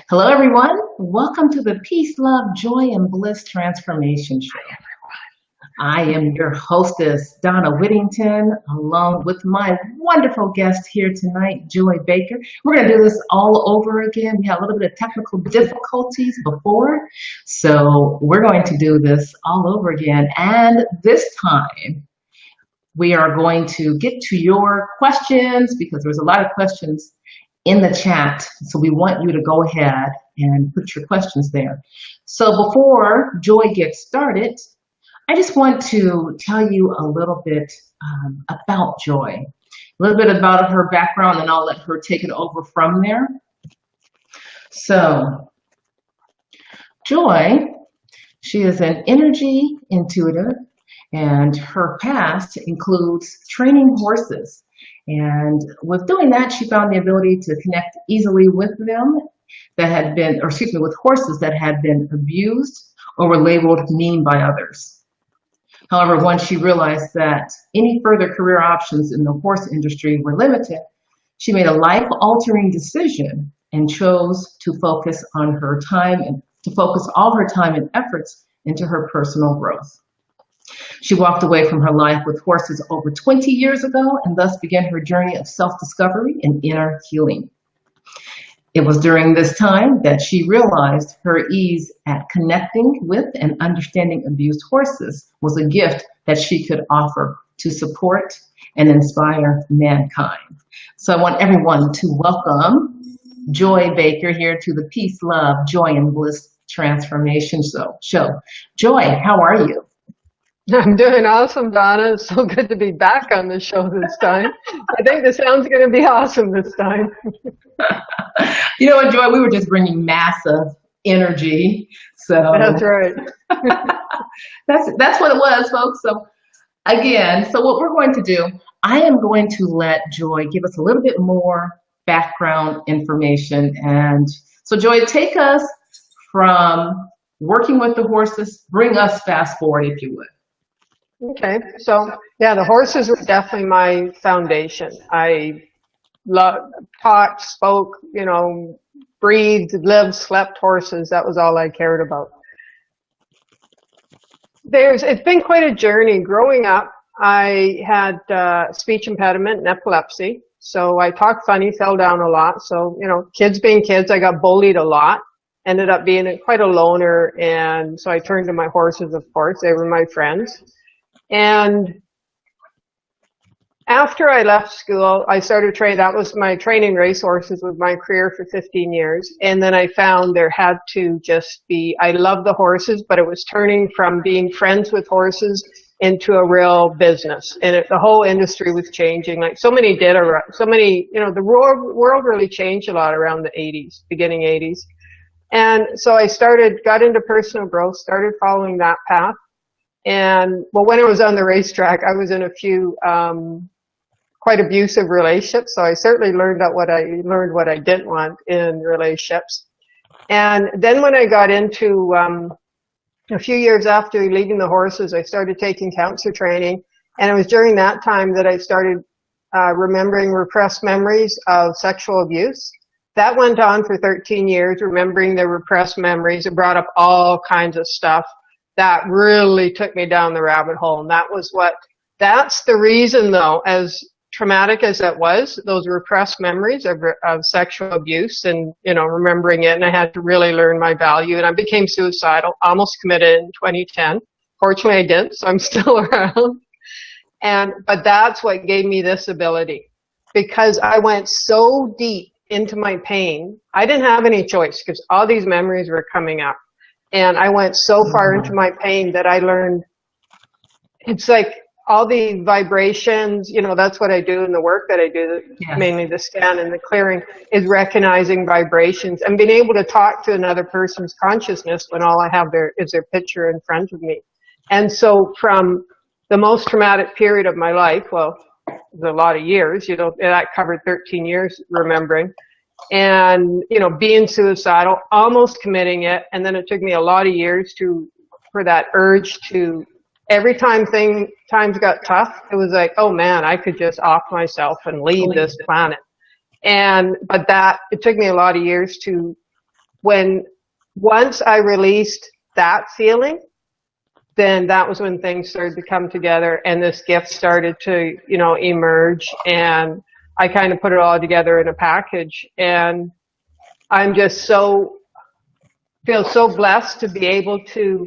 Hello, everyone. Welcome to the Peace, Love, Joy, and Bliss Transformation Show. I am your hostess, Donna Whittington, along with my wonderful guest here tonight, Joy Baker. We're going to do this all over again. We had a little bit of technical difficulties before, so we're going to do this all over again. And this time, we are going to get to your questions because there's a lot of questions in the chat. So we want you to go ahead and put your questions there. So before Joy gets started, I just want to tell you a little bit about Joy, a little bit about her background, and I'll let her take it over from there. So Joy, she is an energy intuitive, and her past includes training horses. And with doing that, she found the ability to connect easily with them that had been, or excuse me, with horses that had been abused or were labeled mean by others. However, once she realized that any further career options in the horse industry were limited, she made a life-altering decision and chose to focus on her time and to focus all her time and efforts into her personal growth. She walked away from her life with horses over 20 years ago and thus began her journey of self-discovery and inner healing. It was during this time that she realized her ease at connecting with and understanding abused horses was a gift that she could offer to support and inspire mankind. So I want everyone to welcome Joy Baker here to the Peace, Love, Joy, and Bliss Transformation Show. Joy, how are you? I'm doing awesome, Donna. It's so good to be back on the show this time. I think the sound's going to be awesome this time. You know what, Joy? We were just bringing massive energy. So that's right. that's what it was, folks. So again, so what we're going to do, I am going to let Joy give us a little bit more background information. And so Joy, take us from working with the horses, bring us fast forward, if you would. Okay, so yeah, the horses were definitely my foundation. I taught, spoke, breathed, lived, slept horses. That was all I cared about. It's been quite a journey. Growing up, I had speech impediment and epilepsy. So I talked funny, fell down a lot. So, kids being kids, I got bullied a lot. Ended up being quite a loner. And so I turned to my horses, of course. They were my friends. And after I left school, I started training. That was my training racehorses with my career for 15 years. And then I found there had to just be, I love the horses, but it was turning from being friends with horses into a real business. And the whole industry was changing. Like the world really changed a lot around the 80s, beginning 80s. And so I got into personal growth, started following that path. And well, when I was on the racetrack, I was in a few quite abusive relationships. So I certainly learned what I didn't want in relationships. And then when I got into a few years after leaving the horses, I started taking counselor training. And it was during that time that I started remembering repressed memories of sexual abuse. That went on for 13 years, remembering the repressed memories. It brought up all kinds of stuff. That really took me down the rabbit hole. And that's the reason though, as traumatic as that was, those repressed memories of sexual abuse and, remembering it. And I had to really learn my value. And I became suicidal, almost committed in 2010. Fortunately, I didn't, so I'm still around. But that's what gave me this ability, because I went so deep into my pain. I didn't have any choice because all these memories were coming up. And I went so far into my pain that I learned, it's like all the vibrations, that's what I do in the work that I do, yes. Mainly the scan and the clearing, is recognizing vibrations and being able to talk to another person's consciousness when all I have is their picture in front of me. And so from the most traumatic period of my life, well, it was a lot of years, that covered 13 years remembering. And, being suicidal, almost committing it. And then it took me a lot of years for that urge to, every time times got tough, it was like, oh man, I could just off myself and leave this planet. But it took me a lot of years to, once I released that feeling, then that was when things started to come together and this gift started to, emerge, and I kind of put it all together in a package. And I'm just feel so blessed to be able to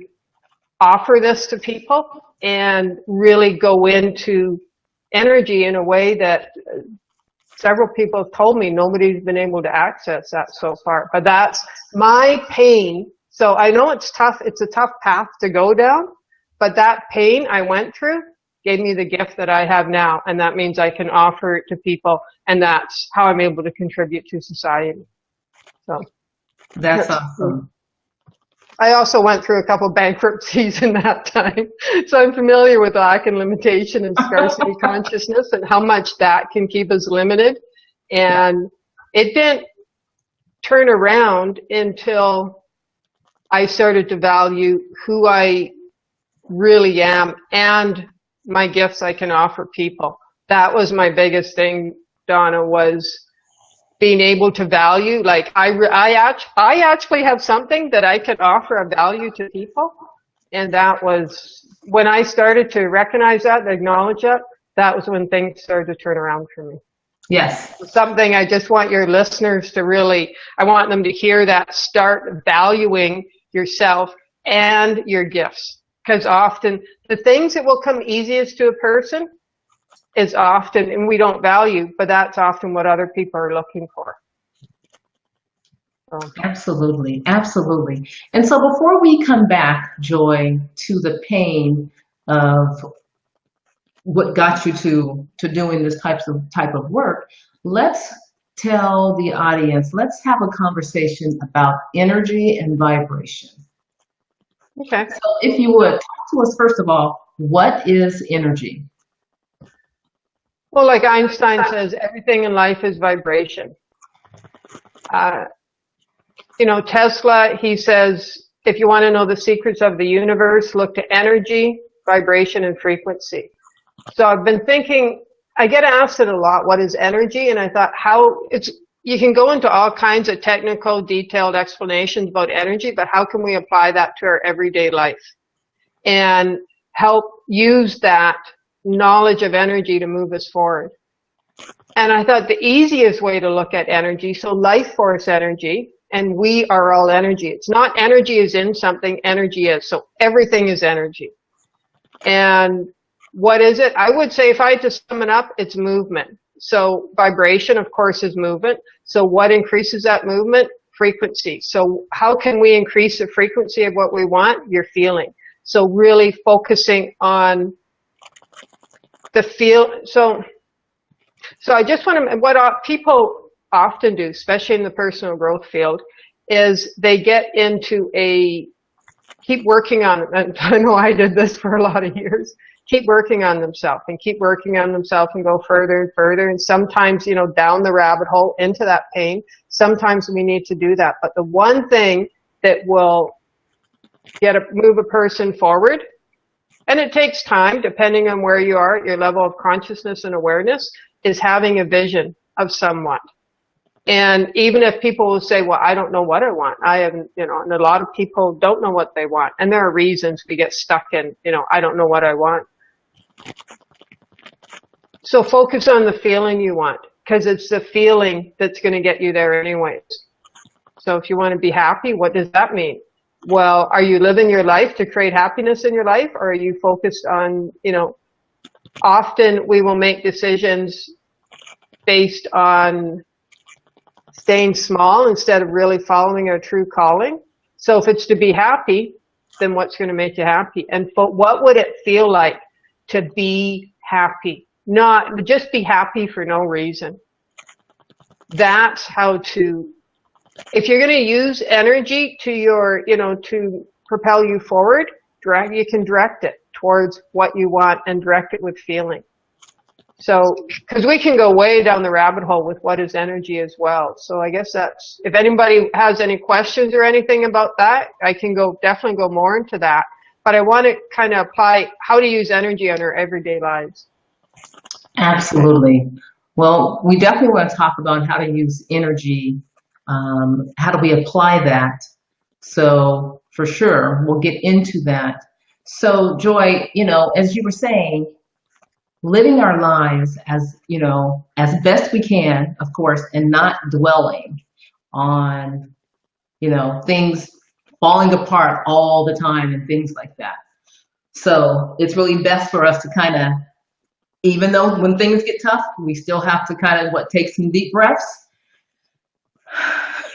offer this to people and really go into energy in a way that several people have told me nobody's been able to access that so far. But that's my pain. So I know it's tough. It's a tough path to go down, but that pain I went through gave me the gift that I have now. And that means I can offer it to people. And that's how I'm able to contribute to society. So that's awesome. I also went through a couple bankruptcies in that time. So I'm familiar with lack and limitation and scarcity consciousness and how much that can keep us limited. And it didn't turn around until I started to value who I really am and my gifts I can offer people. That was my biggest thing, Donna, was being able to value, like I actually have something that I can offer a value to people. And that was when I started to recognize that and acknowledge that, that was when things started to turn around for me. Yes. Something I just want your listeners to really, I want them to hear that, start valuing yourself and your gifts. Because often the things that will come easiest to a person is often, and we don't value, but that's often what other people are looking for. Absolutely, absolutely. And so before we come back, Joy, to the pain of what got you to doing this type of work, let's tell the audience, let's have a conversation about energy and vibration. Okay. So if you would talk to us, first of all, what is energy? Well, like Einstein says, everything in life is vibration. Tesla, he says, if you want to know the secrets of the universe, look to energy, vibration, and frequency. So I've been thinking, I get asked it a lot, what is energy? And I thought you can go into all kinds of technical, detailed explanations about energy, but how can we apply that to our everyday life and help use that knowledge of energy to move us forward? And I thought the easiest way to look at energy, so life force energy, and we are all energy. It's not energy is in something, energy is. So everything is energy. And what is it? I would say if I had to sum it up, it's movement. So vibration, of course, is movement. So what increases that movement? Frequency. So how can we increase the frequency of what we want? Your feeling. So really focusing on the feel. So I just want to, what people often do, especially in the personal growth field, is they get into keep working on, and I know I did this for a lot of years, keep working on themselves and keep working on themselves and go further and further. And sometimes, down the rabbit hole into that pain, sometimes we need to do that. But the one thing that will move a person forward, and it takes time depending on where you are at your level of consciousness and awareness, is having a vision of someone. And even if people will say, well, I don't know what I want, I haven't, and a lot of people don't know what they want. And there are reasons we get stuck in, I don't know what I want. So focus on the feeling you want, because it's the feeling that's going to get you there anyways. So if you want to be happy, what does that mean? Well, are you living your life to create happiness in your life, or are you focused on, often we will make decisions based on staying small instead of really following our true calling. So if it's to be happy, then what's going to make you happy? And what would it feel like to be happy? Not just be happy for no reason. That's how to, if you're going to use energy to to propel you forward, you can direct it towards what you want and direct it with feeling. So, because we can go way down the rabbit hole with what is energy as well. So I guess that's, if anybody has any questions or anything about that, I can definitely go more into that. But I want to kind of apply how to use energy on our everyday lives. Absolutely. Well, we definitely want to talk about how to use energy. How do we apply that? So for sure, we'll get into that. So Joy, as you were saying, living our lives as, as best we can, of course, and not dwelling on, things falling apart all the time and things like that. So it's really best for us to kind of, even though when things get tough, we still have to kind of take some deep breaths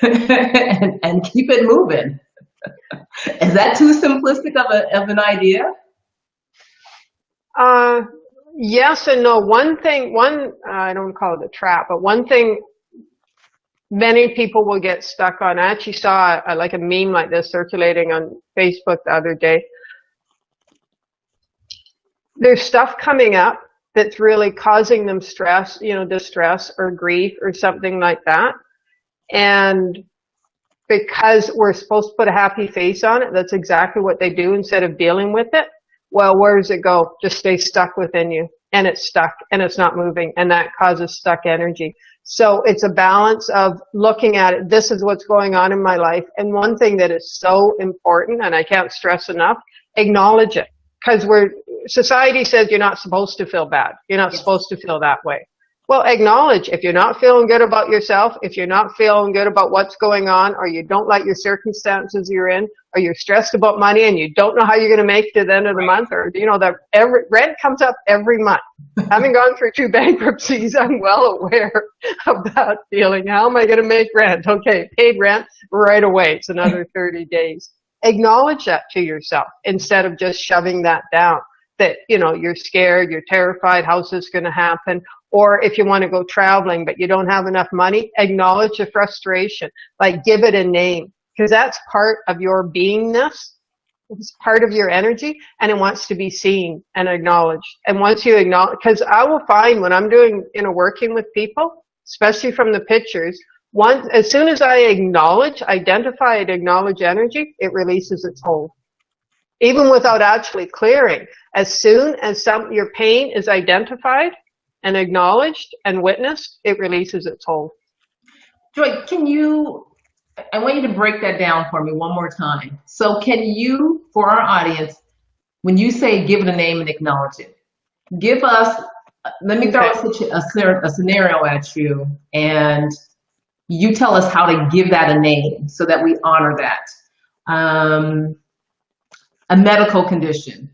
and keep it moving. Is that too simplistic of an idea? Uh, yes and no. I don't call it a trap, but one thing many people will get stuck on. I actually saw like a meme like this circulating on Facebook the other day. There's stuff coming up that's really causing them stress, distress or grief or something like that. And because we're supposed to put a happy face on it, that's exactly what they do instead of dealing with it. Well, where does it go? Just stays stuck within you, and it's stuck and it's not moving, and that causes stuck energy. So it's a balance of looking at it. This is what's going on in my life. And one thing that is so important, and I can't stress enough, acknowledge it. Because society says you're not supposed to feel bad. You're not supposed to feel that way. Well, acknowledge if you're not feeling good about yourself, if you're not feeling good about what's going on, or you don't like your circumstances you're in, or you're stressed about money and you don't know how you're going to make it to the end of the month, or that rent comes up every month. Having gone through 2 bankruptcies, I'm well aware of that feeling. How am I going to make rent? Okay, paid rent right away. It's another 30 days. Acknowledge that to yourself instead of just shoving that down. That, you're scared, you're terrified, how's this going to happen? Or if you want to go traveling but you don't have enough money, acknowledge the frustration. Like, give it a name, because that's part of your beingness. It's part of your energy, and it wants to be seen and acknowledged. And once you acknowledge, because I will find when I'm doing, working with people, especially from the pictures, as soon as I identify and acknowledge energy, it releases its hold. Even without actually clearing, as soon as your pain is identified and acknowledged and witnessed, it releases its hold. Joy, I want you to break that down for me one more time. So can you, for our audience, when you say give it a name and acknowledge it, give us, let me throw a scenario at you, and you tell us how to give that a name so that we honor that. A medical condition.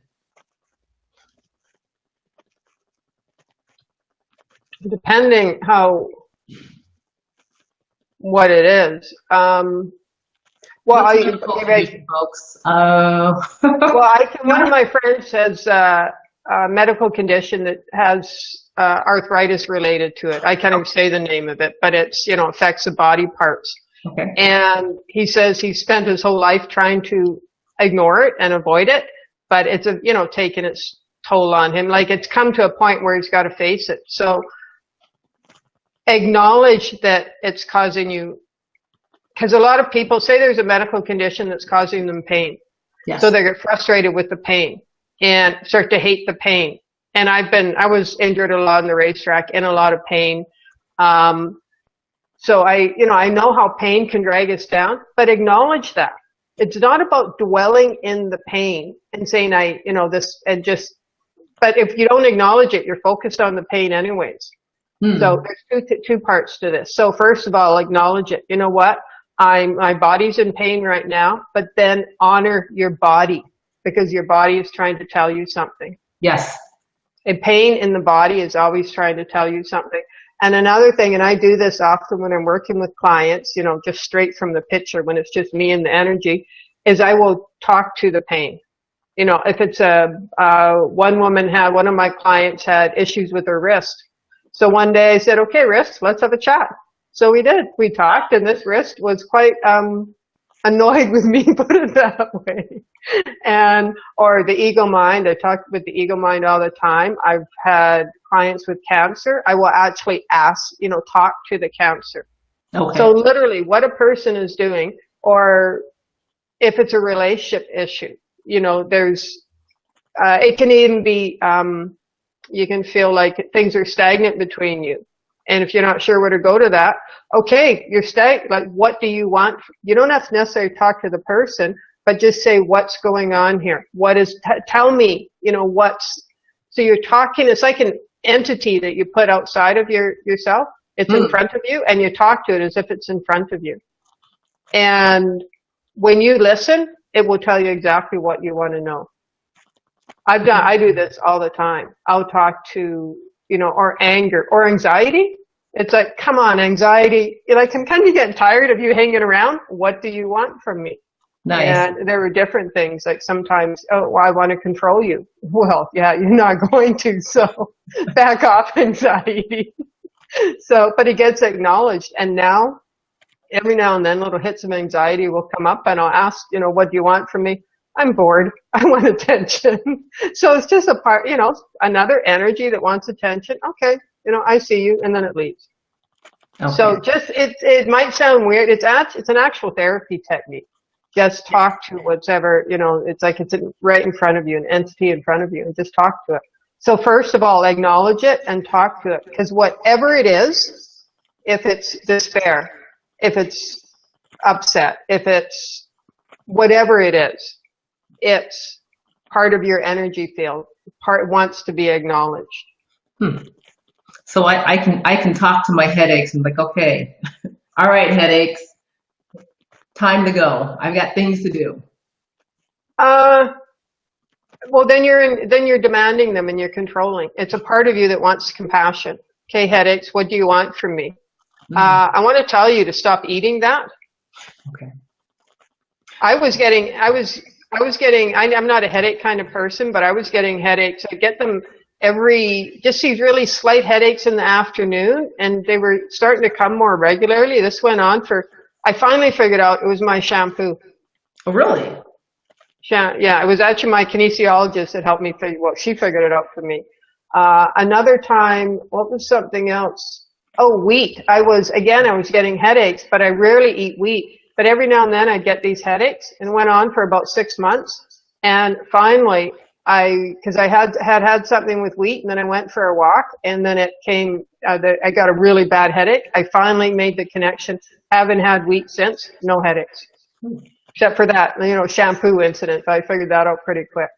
Depending what it is. Well, folks. Well, one of my friends has a medical condition that has arthritis related to it. I can't even say the name of it, but it's, affects the body parts. Okay. And he says he spent his whole life trying to ignore it and avoid it, but it's taken its toll on him. Like, it's come to a point where he's got to face it. So acknowledge that it's causing you, because a lot of people say there's a medical condition that's causing them pain. Yes. So they get frustrated with the pain and start to hate the pain. And I was injured a lot on the racetrack, in a lot of pain. So I know how pain can drag us down, but acknowledge that. It's not about dwelling in the pain and saying, but if you don't acknowledge it, you're focused on the pain anyways. So there's two parts to this. So first of all, acknowledge it. You know what? My body's in pain right now, but then honor your body, because your body is trying to tell you something. Yes. A pain in the body is always trying to tell you something. And another thing, and I do this often when I'm working with clients, just straight from the picture, when it's just me and the energy, is I will talk to the pain. If it's one of my clients had issues with her wrist. So one day I said, okay, wrist, let's have a chat. So we did. We talked, and this wrist was quite annoyed with me, put it that way. Or the ego mind. I talk with the ego mind all the time. I've had clients with cancer. I will actually talk to the cancer. Okay. So literally what a person is doing, or if it's a relationship issue, there's, it can even be, you can feel like things are stagnant between you. And if you're not sure where to go to that, okay, you're like, what do you want? You don't have to necessarily talk to the person, but just say, what's going on here? Tell me, so you're talking, it's like an entity that you put outside of yourself. It's in front of you, and you talk to it as if it's in front of you. And when you listen, it will tell you exactly what you want to know. I do this all the time. I'll talk to, or anger or anxiety. It's like, come on, anxiety. Like, I'm kind of getting tired of you hanging around. What do you want from me? Nice. And there were different things, like sometimes, I want to control you. Well, yeah, you're not going to, so back off, anxiety. So, but it gets acknowledged. And now, every now and then, little hits of anxiety will come up, and I'll ask, what do you want from me? I'm bored. I want attention. So it's just a part, another energy that wants attention. Okay, I see you, and then it leaves. Okay. So just, it might sound weird. It's an actual therapy technique. Just talk to whatever, it's like it's right in front of you, an entity in front of you, and just talk to it. So first of all, acknowledge it and talk to it, because whatever it is, if it's despair, if it's upset, if it's whatever it is, it's part of your energy field. Part wants to be acknowledged. So I can talk to my headaches and be like, okay, all right, headaches, time to go. I've got things to do. Well, then you're demanding them and you're controlling. It's a part of you that wants compassion. Okay, headaches, what do you want from me? I want to tell you to stop eating that. Okay. I'm not a headache kind of person, but I was getting headaches. I get them just these really slight headaches in the afternoon, and they were starting to come more regularly. This went on I finally figured out it was my shampoo. Oh, really? Yeah, it was actually my kinesiologist that helped me she figured it out for me. Another time, what was something else? Oh, wheat. I was getting headaches, but I rarely eat wheat. But every now and then I'd get these headaches, and it went on for about 6 months. And finally, because I had something with wheat, and then I went for a walk, and then it came, I got a really bad headache. I finally made the connection. Haven't had wheat since, no headaches. Except for that, shampoo incident. I figured that out pretty quick.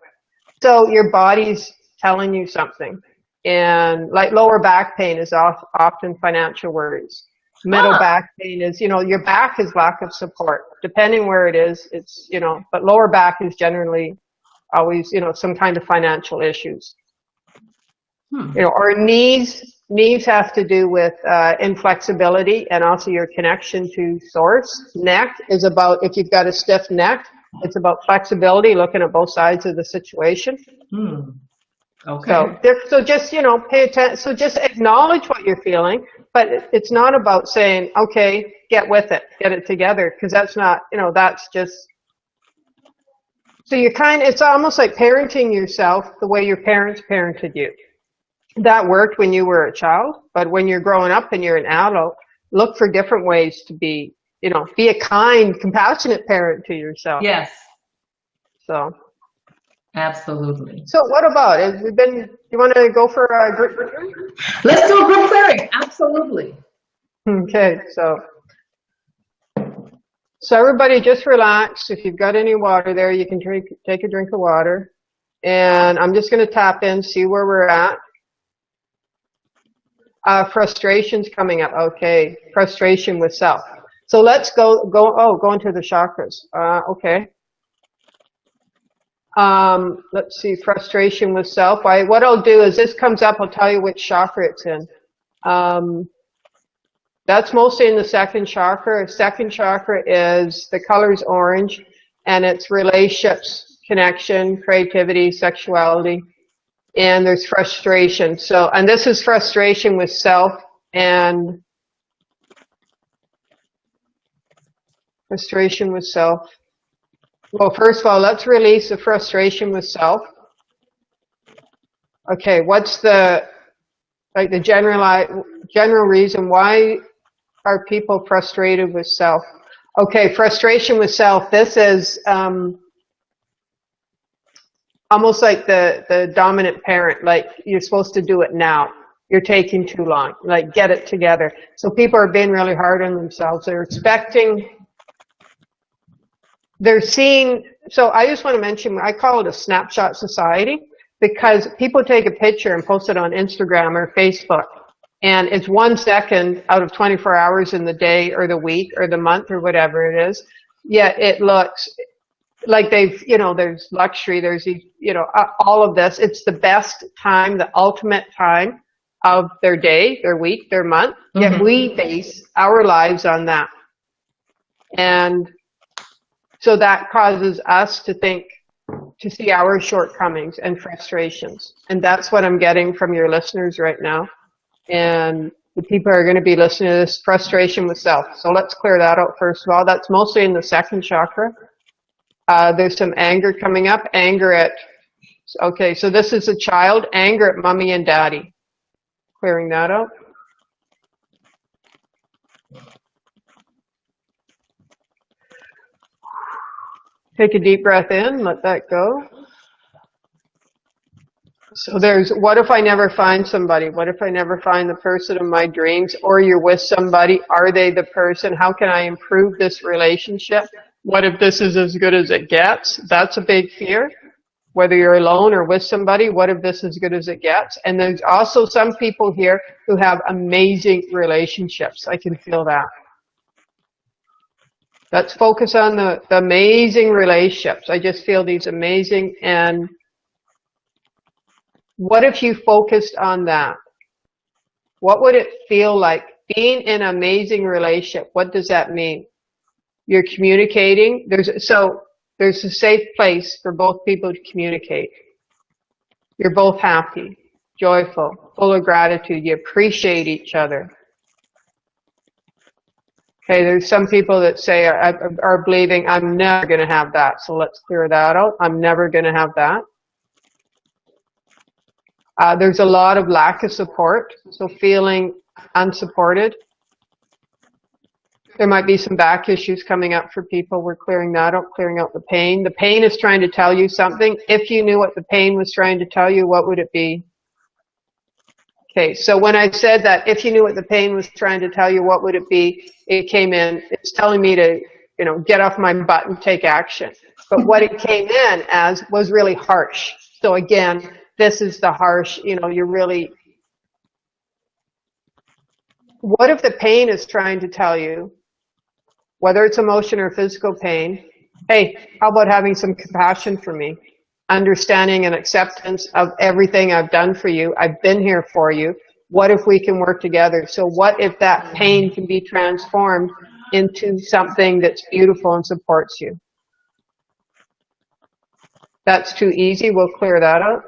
So your body's telling you something. And like lower back pain is often financial worries. Middle back pain is, your back is lack of support. Depending where it is, it's, but lower back is generally always, some kind of financial issues. Or knees. Knees have to do with inflexibility and also your connection to source. Neck is about, if you've got a stiff neck, it's about flexibility, looking at both sides of the situation. Okay. So just, pay attention. So just acknowledge what you're feeling, but it's not about saying, okay, get with it, get it together, because that's not, that's just, so it's almost like parenting yourself the way your parents parented you. That worked when you were a child, but when you're growing up and you're an adult, look for different ways to be, be a kind, compassionate parent to yourself. Yes. So. Absolutely. So what about, you want to go for a group clearing? Let's do a group clearing. Absolutely. Okay, so everybody just relax. If you've got any water there, you can take a drink of water. And I'm just going to tap in, see where we're at. Frustration's coming up. Okay, frustration with self. So let's go into the chakras. Okay. Let's see, frustration with self. What I'll do is this comes up, I'll tell you which chakra it's in. That's mostly in the second chakra. Second chakra is, the color's orange, and it's relationships, connection, creativity, sexuality. And there's frustration. And this is frustration with self and frustration with self. Well, first of all, let's release the frustration with self. Okay, what's the general reason why are people frustrated with self? Okay, frustration with self. This is almost like the dominant parent, like you're supposed to do it now. you're taking too long. Like, get it together. So people are being really hard on themselves. They're seeing, so I just want to mention, I call it a snapshot society, because people take a picture and post it on Instagram or Facebook, and it's 1 second out of 24 hours in the day or the week or the month or whatever it is, yet it looks like they've, there's luxury, there's, all of this. It's the best time, the ultimate time of their day, their week, their month, yet we base our lives on that. And so that causes us to see our shortcomings and frustrations. And that's what I'm getting from your listeners right now. And the people are going to be listening to this, frustration with self. So let's clear that out first of all. That's mostly in the second chakra. There's some anger coming up. Okay, so this is a child, anger at mommy and daddy. Clearing that out. Take a deep breath in, let that go. So there's, what if I never find somebody? What if I never find the person of my dreams? Or you're with somebody, are they the person? How can I improve this relationship? What if this is as good as it gets? That's a big fear. Whether you're alone or with somebody, what if this is as good as it gets? And there's also some people here who have amazing relationships. I can feel that. Let's focus on the amazing relationships. I just feel these amazing. And what if you focused on that? What would it feel like being in an amazing relationship? What does that mean? You're communicating. There's a safe place for both people to communicate. You're both happy, joyful, full of gratitude. You appreciate each other. Okay, there's some people that say are believing, I'm never going to have that. So let's clear that out. I'm never going to have that. There's a lot of lack of support, so feeling unsupported. There might be some back issues coming up for people. We're clearing that out, clearing out the pain. The pain is trying to tell you something. If you knew what the pain was trying to tell you, what would it be? Okay, so when I said that, if you knew what the pain was trying to tell you, what would it be? It came in, it's telling me to, get off my butt and take action. But what it came in as was really harsh. So again, this is the harsh, you're really, what if the pain is trying to tell you, whether it's emotion or physical pain, hey, how about having some compassion for me? Understanding and acceptance of everything I've done for you. I've been here for you. What if we can work together? So what if that pain can be transformed into something that's beautiful and supports you? That's too easy. We'll clear that out.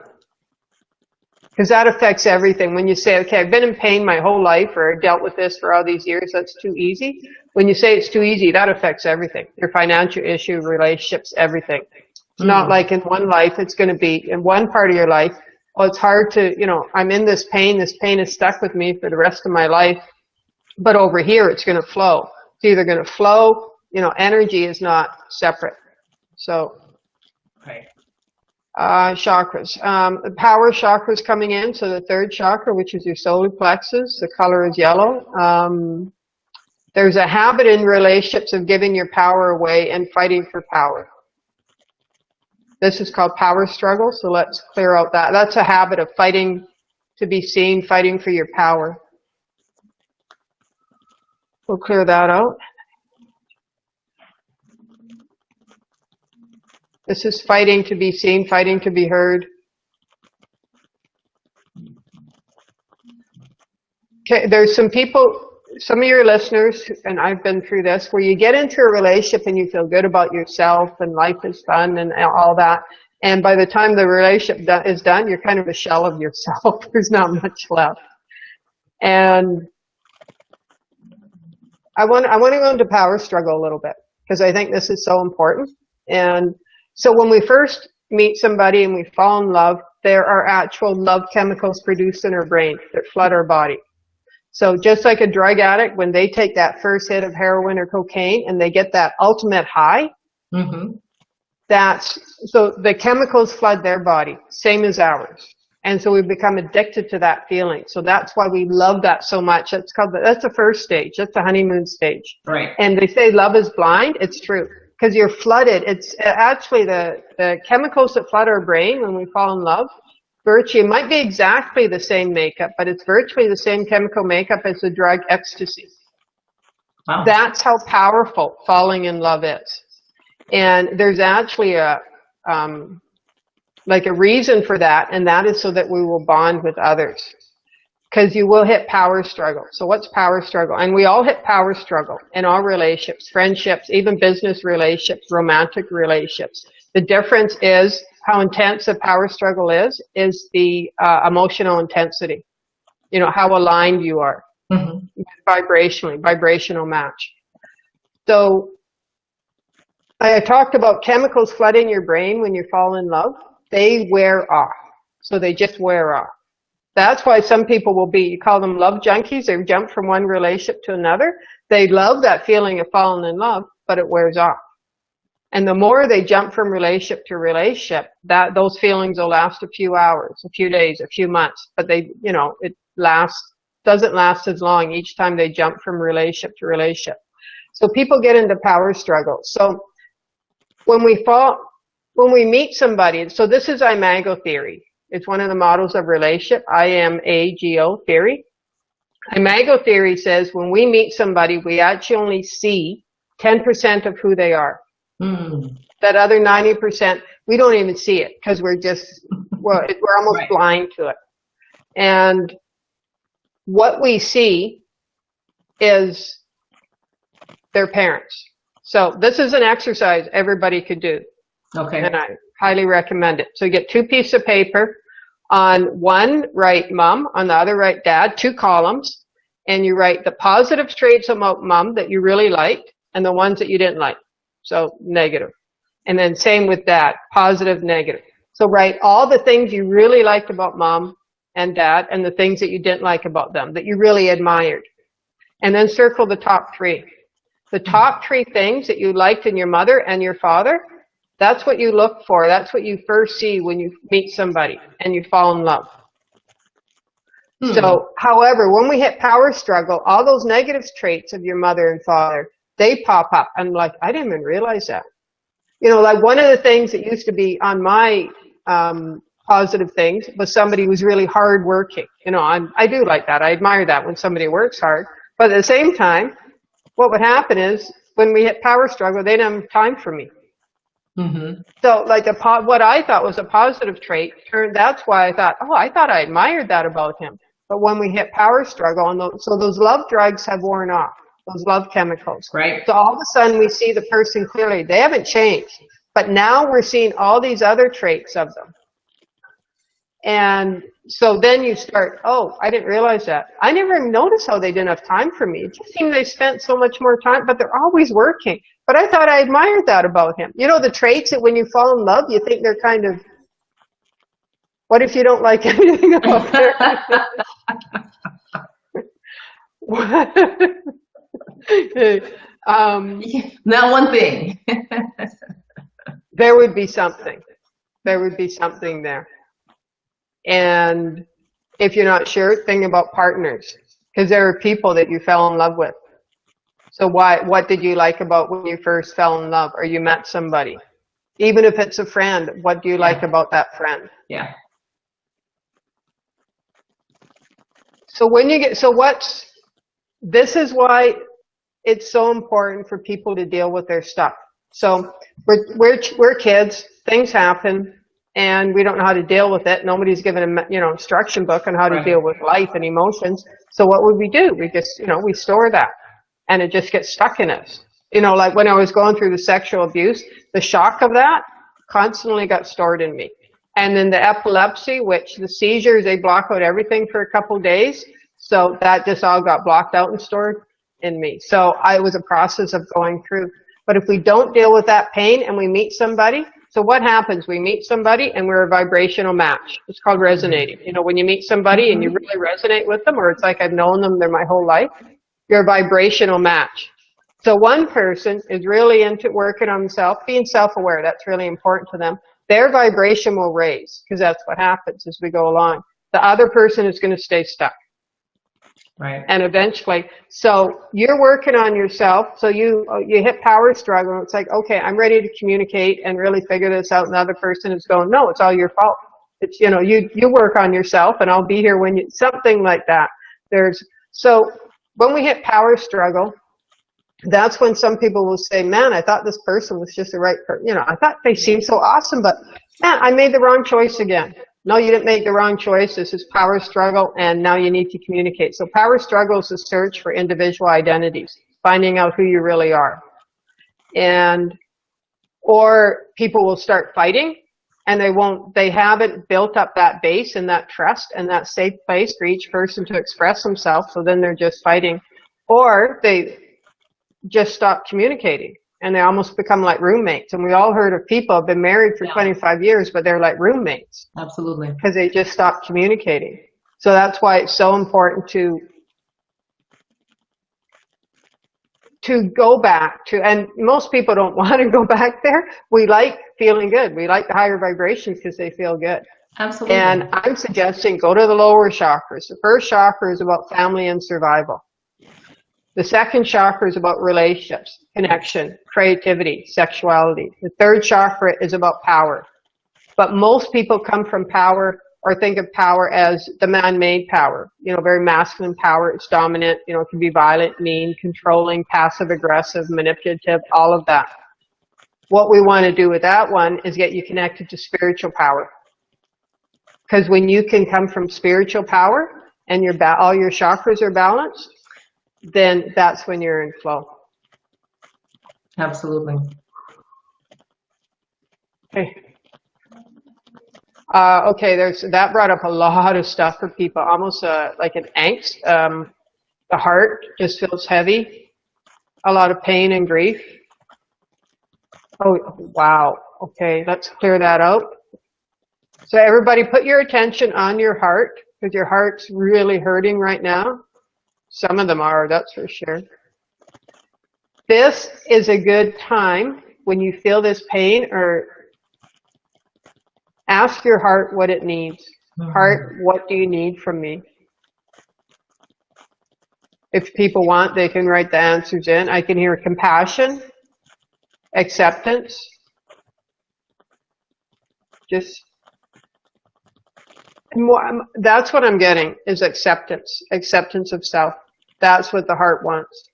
Because that affects everything. When you say, okay, I've been in pain my whole life, or dealt with this for all these years, that's too easy. When you say it's too easy, that affects everything. Your financial issue, relationships, everything. It's not like in one life, it's going to be in one part of your life. Oh, it's hard to, I'm in this pain is stuck with me for the rest of my life. But over here, it's going to flow. It's either going to flow, energy is not separate. So, okay. Chakras. The power chakra is coming in. So the third chakra, which is your solar plexus, the color is yellow. There's a habit in relationships of giving your power away and fighting for power. This is called power struggle, so let's clear out that. That's a habit of fighting to be seen, fighting for your power. We'll clear that out. This is fighting to be seen, fighting to be heard. Okay, there's some people, some of your listeners, and I've been through this, where you get into a relationship and you feel good about yourself and life is fun and all that. And by the time the relationship is done, you're kind of a shell of yourself. There's not much left. And I want to go into power struggle a little bit, because I think this is so important. And so when we first meet somebody and we fall in love, there are actual love chemicals produced in our brain that flood our body. So just like a drug addict, when they take that first hit of heroin or cocaine and they get that ultimate high, so the chemicals flood their body, same as ours. And so we become addicted to that feeling. So that's why we love that so much. That's the first stage. That's the honeymoon stage. Right. And they say love is blind. It's true. Because you're flooded. It's actually the chemicals that flood our brain when we fall in love. Virtually, it might be exactly the same makeup, but it's virtually the same chemical makeup as the drug ecstasy. Wow. That's how powerful falling in love is. And there's actually a reason for that, and that is so that we will bond with others. Because you will hit power struggle. So what's power struggle? And we all hit power struggle in all relationships, friendships, even business relationships, romantic relationships. The difference is how intense the power struggle is the emotional intensity. You know, how aligned you are. Mm-hmm. Vibrational match. So I talked about chemicals flooding your brain when you fall in love. They wear off. So they just wear off. That's why some people will be, you call them love junkies. They jump from one relationship to another. They love that feeling of falling in love, but it wears off. And the more they jump from relationship to relationship, those feelings will last a few hours, a few days, a few months. But it doesn't last as long each time they jump from relationship to relationship. So people get into power struggles. So when we meet somebody, so this is Imago theory. It's one of the models of relationship, IMAGO theory. Imago theory says when we meet somebody, we actually only see 10% of who they are. Mm. That other 90%, we don't even see it because we're almost right. Blind to it. And what we see is their parents. So this is an exercise everybody could do. Okay. And I highly recommend it. So you get 2 pieces of paper. On one, write mom. On the other, write dad. 2 columns. And you write the positive traits about mom that you really liked and the ones that you didn't like. So negative. And then same with dad. Positive, negative. So write all the things you really liked about mom and dad and the things that you didn't like about them that you really admired. And then circle the top 3. The top 3 things that you liked in your mother and your father, that's what you look for. That's what you first see when you meet somebody and you fall in love. So, however, when we hit power struggle, all those negative traits of your mother and father, they pop up. I'm like, I didn't even realize that. You know, like one of the things that used to be on my positive things was somebody who's really hardworking. You know, I do like that. I admire that when somebody works hard. But at the same time, what would happen is when we hit power struggle, they didn't have time for me. Mm-hmm. So like what I thought was a positive trait, that's why I thought I admired that about him. But when we hit power struggle, so those love drugs have worn off, those love chemicals. Right. So all of a sudden we see the person clearly. They haven't changed. But now we're seeing all these other traits of them. And so then you start, I didn't realize that. I never even noticed how they didn't have time for me. It just seemed they spent so much more time, but they're always working. But I thought I admired that about him. You know, the traits that when you fall in love, you think they're kind of, what if you don't like anything about them? Not one thing. There would be something. There would be something there. And if you're not sure, think about partners. Because there are people that you fell in love with. So what did you like about when you first fell in love or you met somebody? Even if it's a friend, what do you like about that friend? Yeah. So this is why it's so important for people to deal with their stuff. So we're kids, things happen, and we don't know how to deal with it. Nobody's given a instruction book on how to deal with life and emotions. So what would we do? We just we store that, and it just gets stuck in us. You know, like when I was going through the sexual abuse, the shock of that constantly got stored in me. And then the epilepsy, which the seizures, they block out everything for a couple of days. So that just all got blocked out and stored in me. So it was a process of going through. But if we don't deal with that pain and we meet somebody, so what happens? We meet somebody and we're a vibrational match. It's called resonating. You know, when you meet somebody and you really resonate with them, or it's like I've known them my whole life, you're a vibrational match. So one person is really into working on themselves, being self-aware. That's really important to them. their vibration will raise, because that's what happens as we go along. The other person is going to stay stuck. Right. And eventually, so you're working on yourself. So you hit power struggle. It's like, okay, I'm ready to communicate and really figure this out. And the other person is going, no, it's all your fault. It's, you know, you work on yourself, and I'll be here when you, something like that. So when we hit power struggle, that's when some people will say, man, I thought this person was just the right person. You know, I thought they seemed so awesome, but man, I made the wrong choice again. No, you didn't make the wrong choice. This is power struggle, and now you need to communicate. So power struggle is a search for individual identities, finding out who you really are. Or people will start fighting, and they haven't built up that base and that trust and that safe place for each person to express themselves, so then they're just fighting. Or they just stop communicating, and they almost become like roommates. And we all heard of people who have been married for 25 years, but they're like roommates. Absolutely. Because they just stopped communicating. So that's why it's so important to go back to, and most people don't want to go back there. We like feeling good. We like the higher vibrations because they feel good. Absolutely. And I'm suggesting go to the lower chakras. The first chakra is about family and survival. The second chakra is about relationships, connection, creativity, sexuality. The third chakra is about power. But most people come from power or think of power as the man-made power, you know, very masculine power. It's dominant, you know, it can be violent, mean, controlling, passive-aggressive, manipulative, all of that. What we want to do with that one is get you connected to spiritual power. Because when you can come from spiritual power and all your chakras are balanced, then that's when you're in flow. Absolutely. Okay. Okay, that brought up a lot of stuff for people, almost like an angst. The heart just feels heavy, a lot of pain and grief. Oh, wow. Okay, let's clear that out. So everybody put your attention on your heart, because your heart's really hurting right now. Some of them are, that's for sure. This is a good time when you feel this pain, or ask your heart what it needs. Heart, what do you need from me? If people want, they can write the answers in. I can hear compassion, acceptance. That's what I'm getting, is acceptance of self. That's what the heart wants.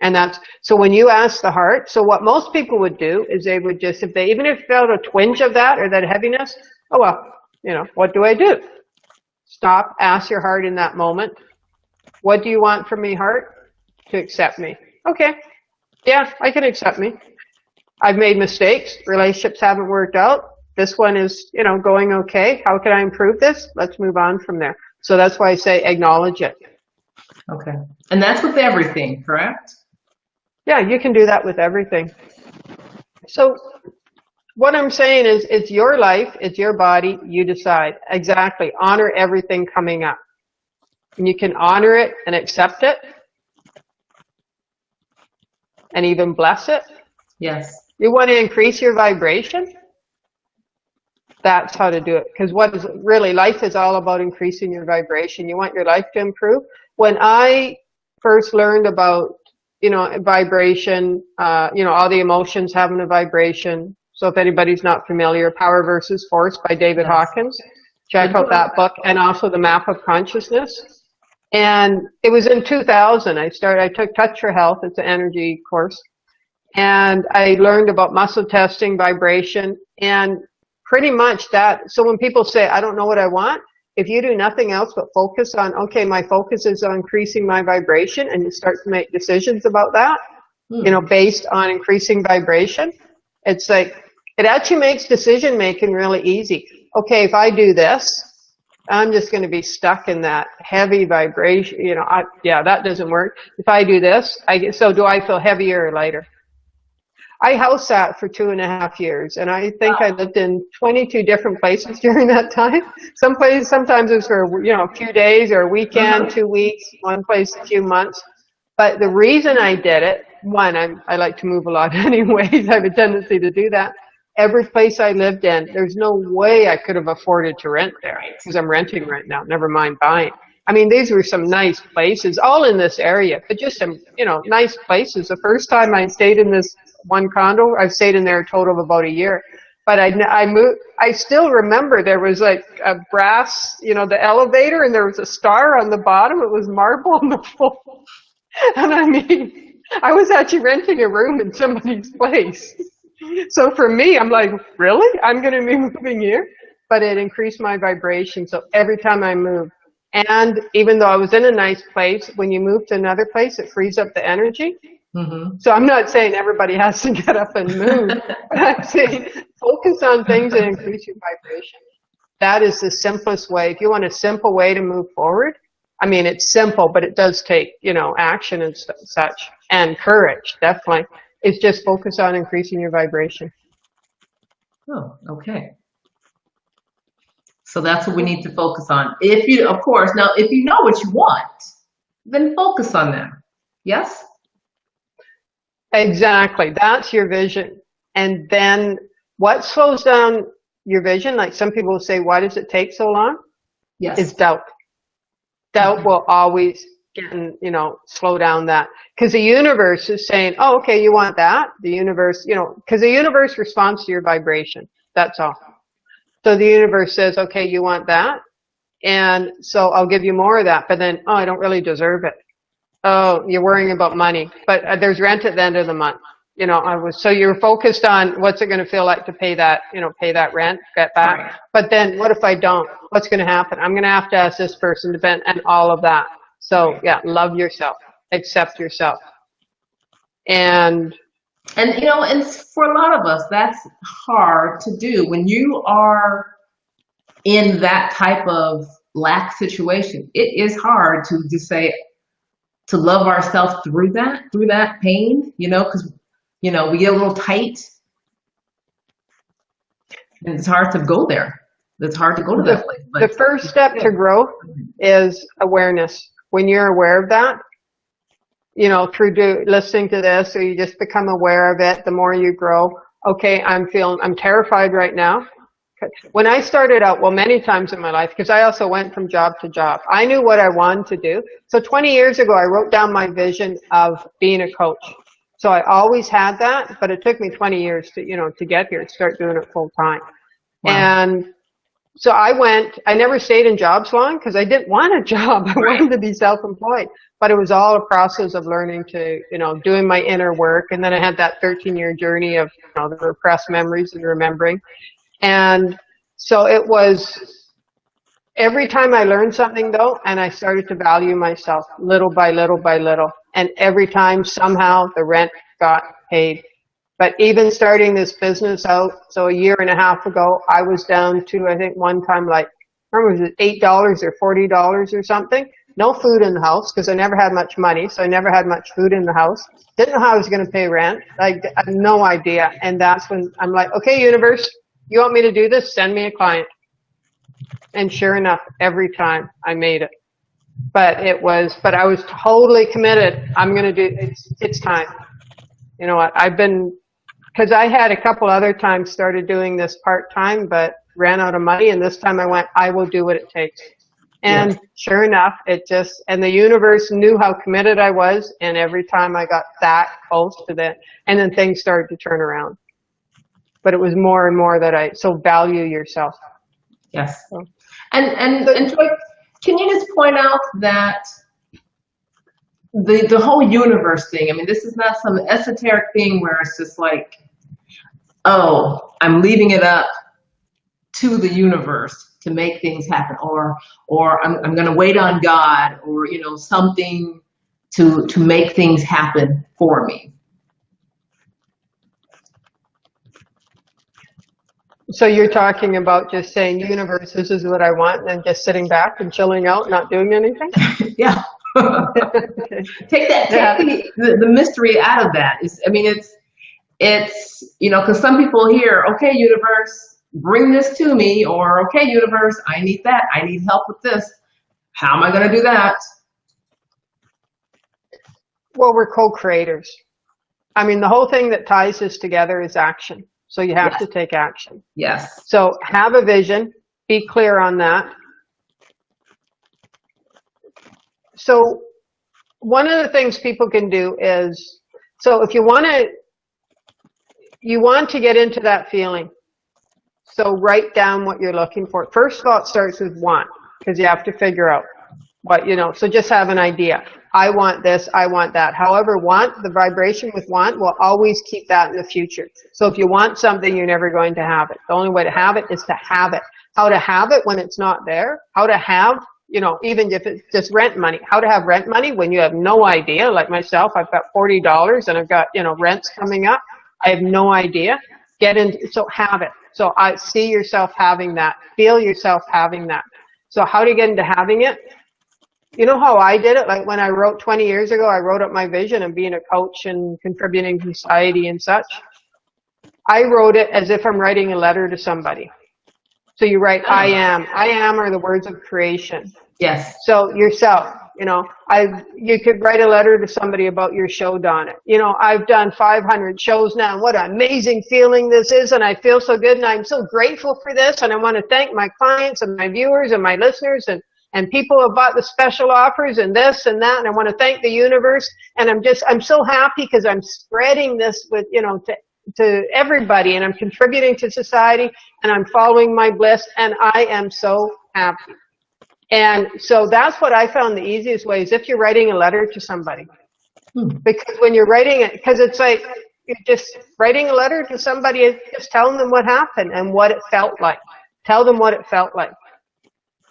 And so when you ask the heart, so what most people would do is they would just, even if they felt a twinge of that or that heaviness, oh well, you know, what do I do? Stop, ask your heart in that moment. What do you want from me, heart? To accept me. Okay, yeah, I can accept me. I've made mistakes, relationships haven't worked out. This one is, you know, going okay. How can I improve this? Let's move on from there. So that's why I say acknowledge it. Okay. And that's with everything, correct? Yeah, you can do that with everything. So what I'm saying is, it's your life, it's your body, you decide. Exactly. Honor everything coming up. And you can honor it and accept it and even bless it. Yes. You want to increase your vibration? That's how to do it. Because what is really, life is all about increasing your vibration. You want your life to improve. When I first learned about, you know, vibration, you know, all the emotions having a vibration. So if anybody's not familiar, Power versus Force by David Hawkins, check out that book, and also The Map of Consciousness. And it was in 2000 I took Touch for Health, it's an energy course, and I learned about muscle testing, vibration, and pretty much that. So when people say, I don't know what I want, if you do nothing else but focus on, okay, my focus is on increasing my vibration, and you start to make decisions about that, you know, based on increasing vibration, it's like, it actually makes decision making really easy. Okay, if I do this, I'm just going to be stuck in that heavy vibration, you know, yeah, that doesn't work. If I do this, so do I feel heavier or lighter? I house sat for 2.5 years, and I think I lived in 22 different places during that time. Some places, sometimes it was for, you know, a few days or a weekend, 2 weeks, one place a few months. But the reason I did it, one, I like to move a lot anyways. I have a tendency to do that. every place I lived in, there's no way I could have afforded to rent there because I'm renting right now, never mind buying. I mean, these were some nice places, all in this area, but just some, nice places. The first time I stayed in this one condo, I've stayed in there a total of about a year. But I moved, I still remember there was like a brass, the elevator, and there was a star on the bottom. It was marble on the floor. And I mean, I was actually renting a room in somebody's place. So for me, I'm like, really? I'm going to be moving here? But it increased my vibration. So every time I moved, and even though I was in a nice place, when you move to another place, it frees up the energy. Mm-hmm. So I'm not saying everybody has to get up and move, but I'm saying focus on things that increase your vibration. That is the simplest way. If you want a simple way to move forward, I mean, it's simple, but it does take, action and such, and courage, definitely. It's just focus on increasing your vibration. Oh, okay. So that's what we need to focus on. If you know what you want, then focus on that. Yes? Exactly. That's your vision. And then what slows down your vision, like some people will say, why does it take so long? Yes. Is doubt. Doubt will always slow down that. Because the universe is saying, oh, okay, you want that? The universe, because the universe responds to your vibration. That's all. So the universe says, okay, you want that? And so I'll give you more of that. But then, oh, I don't really deserve it. Oh, you're worrying about money. But there's rent at the end of the month. So you're focused on what's it going to feel like to pay that rent, get back. Right. But then what if I don't? What's going to happen? I'm going to have to ask this person to bend and all of that. So yeah, love yourself, accept yourself. And for a lot of us, that's hard to do when you are in that type of lack situation. It is hard to just say, to love ourselves through that pain, because, we get a little tight, and it's hard to go there. It's hard to go to that place. The first step to growth is awareness. When you're aware of that, through listening to this, or you just become aware of it, the more you grow. Okay, I'm terrified right now. When I started out, many times in my life, because I also went from job to job, I knew what I wanted to do. So 20 years ago, I wrote down my vision of being a coach. So I always had that, but it took me 20 years to get here, to start doing it full time. Wow. And so I never stayed in jobs long because I didn't want a job. I wanted to be self-employed. But it was all a process of learning to, doing my inner work. And then I had that 13-year journey of, the repressed memories and remembering. And so it was every time I learned something, though, and I started to value myself little by little by little. And every time somehow the rent got paid. But even starting this business out, so a year and a half ago, I was down to, I think one time, like, I remember was it $8 or $40 or something? No food in the house because I never had much money, so I never had much food in the house. Didn't know how I was going to pay rent. I had no idea. And that's when I'm like, okay, universe, you want me to do this? Send me a client. And sure enough, every time I made it. But I was totally committed. I'm going to do, it's time. You know what, because I had a couple other times started doing this part-time, but ran out of money. And this time I went, I will do what it takes. And sure enough, and the universe knew how committed I was. And every time I got that close to that, and then things started to turn around. But it was more and more that so value yourself. Yes. So. And Joy, can you just point out that the whole universe thing, I mean, this is not some esoteric thing where it's just like, oh, I'm leaving it up to the universe to make things happen, or I'm going to wait on God, or something to make things happen for me. So you're talking about just saying, universe, this is what I want, and then just sitting back and chilling out, not doing anything? Yeah. Take the mystery out of that. It's because some people hear, okay, universe, bring this to me, or okay, universe, I need that. I need help with this. How am I going to do that? Well, we're co-creators. I mean, the whole thing that ties us together is action. So you have Yes. to take action. Yes. So have a vision, be clear on that. So one of the things people can do is, so if you want to get into that feeling, so write down what you're looking for. First of all, it starts with want, because you have to figure out what, so just have an idea. I want this, I want that. However, the vibration with want will always keep that in the future. So if you want something, you're never going to have it. The only way to have it is to have it. How to have it when it's not there, how to have, even if it's just rent money, how to have rent money when you have no idea. Like myself, I've got $40 and I've got, rents coming up. I have no idea. So have it. So I see yourself having that, feel yourself having that. So how do you get into having it? You know how I did it? Like when I wrote 20 years ago, I wrote up my vision of being a coach and contributing to society and such. I wrote it as if I'm writing a letter to somebody. So you write, I am. I am are the words of creation. Yes. So yourself, you could write a letter to somebody about your show, Donna. I've done 500 shows now, and what an amazing feeling this is, and I feel so good, and I'm so grateful for this, and I want to thank my clients and my viewers and my listeners and people who have bought the special offers and this and that, and I want to thank the universe, and I'm so happy because I'm spreading this with, to everybody, and I'm contributing to society, and I'm following my bliss, and I am so happy. And so that's what I found the easiest way is if you're writing a letter to somebody. Because when you're writing it, because it's like you're just writing a letter to somebody, just telling them what happened and what it felt like. Tell them what it felt like.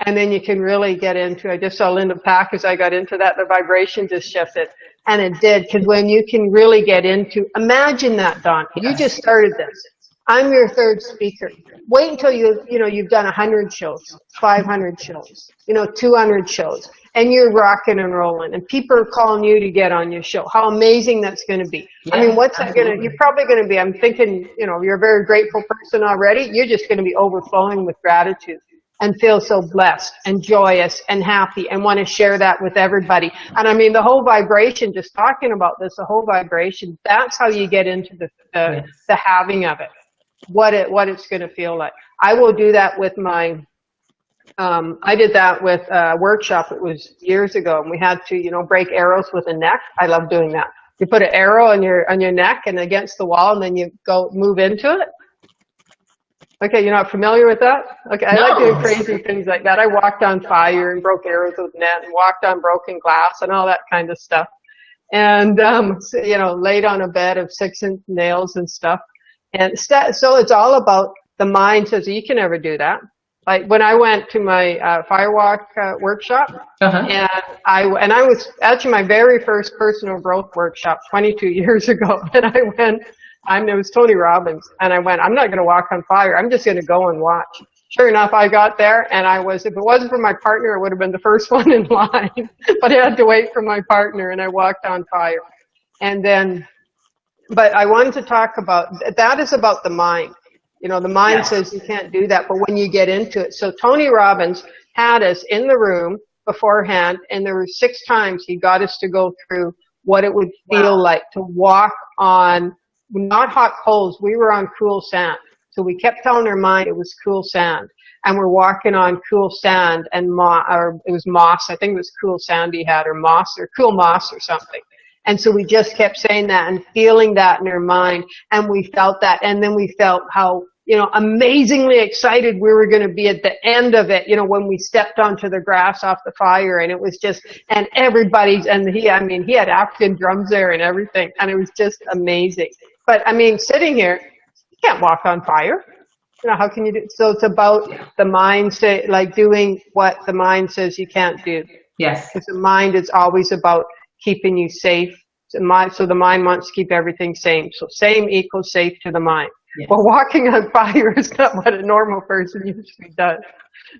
And then you can really get into it. I just saw Linda Pack as I got into that, the vibration just shifted. And it did, because when you can really get into, imagine that, Don. You just started this. I'm your third speaker. Wait until you've done 100 shows, 500 shows, 200 shows, and you're rocking and rolling, and people are calling you to get on your show. How amazing that's going to be. Yes, I mean, what's that going to, you're probably going to be, I'm thinking, you're a very grateful person already. You're just going to be overflowing with gratitude and feel so blessed and joyous and happy and want to share that with everybody. And I mean, the whole vibration, just talking about this, the whole vibration, that's how you get into the having of it. What it's going to feel like. I will do that with my, I did that with a workshop. It was years ago, and we had to, break arrows with a neck. I love doing that. You put an arrow on your neck and against the wall, and then you move into it. Okay, you're not familiar with that? Okay, I like doing crazy things like that. I walked on fire and broke arrows with net and walked on broken glass and all that kind of stuff. And, laid on a bed of 6-inch nails and stuff. And so it's all about the mind says you can never do that. Like when I went to my firewalk workshop, and I was actually my very first personal growth workshop 22 years ago, and I went. It was Tony Robbins, and I went. I'm not going to walk on fire. I'm just going to go and watch. Sure enough, I got there, and if it wasn't for my partner, it would have been the first one in line. But I had to wait for my partner, and I walked on fire, and then. But I wanted to talk about, that is about the mind. The mind says you can't do that, but when you get into it. So Tony Robbins had us in the room beforehand, and there were 6 times he got us to go through what it would feel like to walk on, not hot coals, we were on cool sand. So we kept telling our mind it was cool sand. And we're walking on cool sand and it was moss, I think it was cool sand he had, or moss, or cool moss or something. And so we just kept saying that and feeling that in our mind, and we felt that, and then we felt how, amazingly excited we were going to be at the end of it, when we stepped onto the grass off the fire, and it was just, and he had African drums there and everything, and it was just amazing. But I mean, sitting here, you can't walk on fire. How can you do? So it's about the mind, like doing what the mind says you can't do. Yes. Because the mind is always about keeping you safe. So the mind wants to keep everything same. So same equals safe to the mind. Yes. Well, walking on fire is not what a normal person usually does.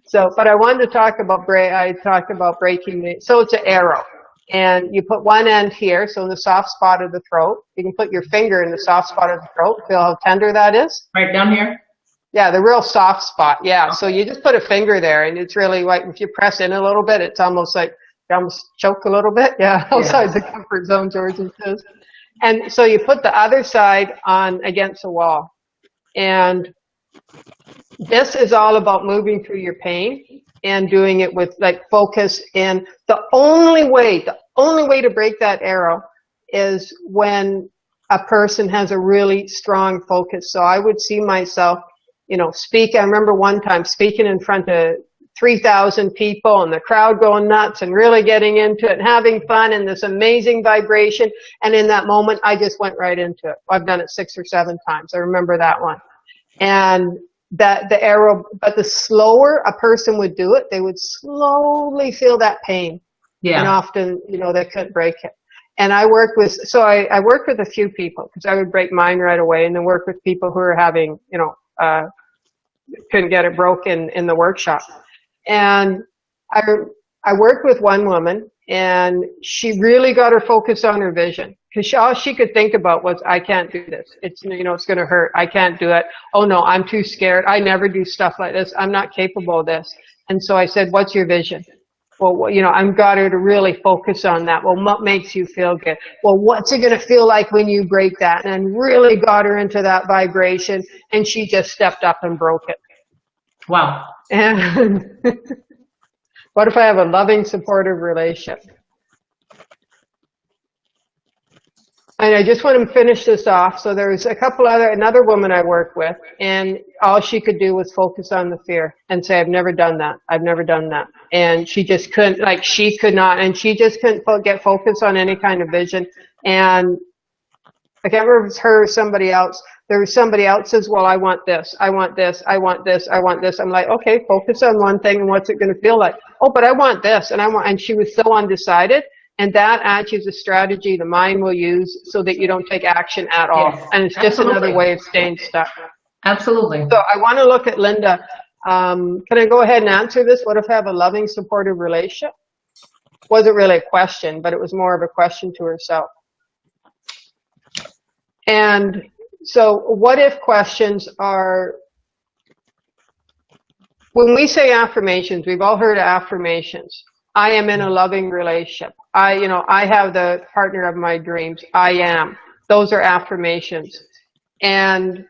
So, but I wanted to talk about breaking so it's an arrow. And you put one end here, so in the soft spot of the throat. You can put your finger in the soft spot of the throat. Feel how tender that is? Right down here? Yeah, the real soft spot. Yeah, so you just put a finger there, and it's really like, if you press in a little bit, it's almost like, you almost choke a little bit. Yeah, outside the comfort zone, Georgie says. And so you put the other side on against the wall. And this is all about moving through your pain and doing it with like focus. And the only way to break that arrow is when a person has a really strong focus. So I would see myself, speak. I remember one time speaking in front of 3,000 people and the crowd going nuts and really getting into it and having fun and this amazing vibration. And in that moment, I just went right into it. I've done it 6 or 7 times. I remember that one. And that the arrow, but the slower a person would do it, they would slowly feel that pain. Yeah. And often, they couldn't break it. And I worked with, I worked with a few people because I would break mine right away and then work with people who are having, couldn't get it broken in the workshop. And I worked with one woman and she really got her focus on her vision. Because all she could think about was, I can't do this. It's, it's going to hurt. I can't do it. Oh no, I'm too scared. I never do stuff like this. I'm not capable of this. And so I said, what's your vision? Well, I've got her to really focus on that. Well, what makes you feel good? Well, what's it going to feel like when you break that? And really got her into that vibration. And she just stepped up and broke it. Wow. And what if I have a loving, supportive relationship? And I just want to finish this off. So there's another woman I work with, and all she could do was focus on the fear and say, I've never done that. I've never done that. And she just couldn't, she could not, and she just couldn't get focused on any kind of vision. And I can't remember if it's her or somebody else. There was somebody else says, well, I want this, I want this, I want this, I want this. I'm like, okay, focus on one thing and what's it going to feel like? Oh, but I want this, and she was so undecided. And that actually is a strategy the mind will use so that you don't take action at all. Yes, and it's just another way of staying stuck. Absolutely. So I want to look at Linda. Can I go ahead and answer this? What if I have a loving, supportive relationship? Wasn't really a question, but it was more of a question to herself. And so what if questions are, when we say affirmations, we've all heard of affirmations. I am in a loving relationship. I have the partner of my dreams. I am. Those are affirmations. And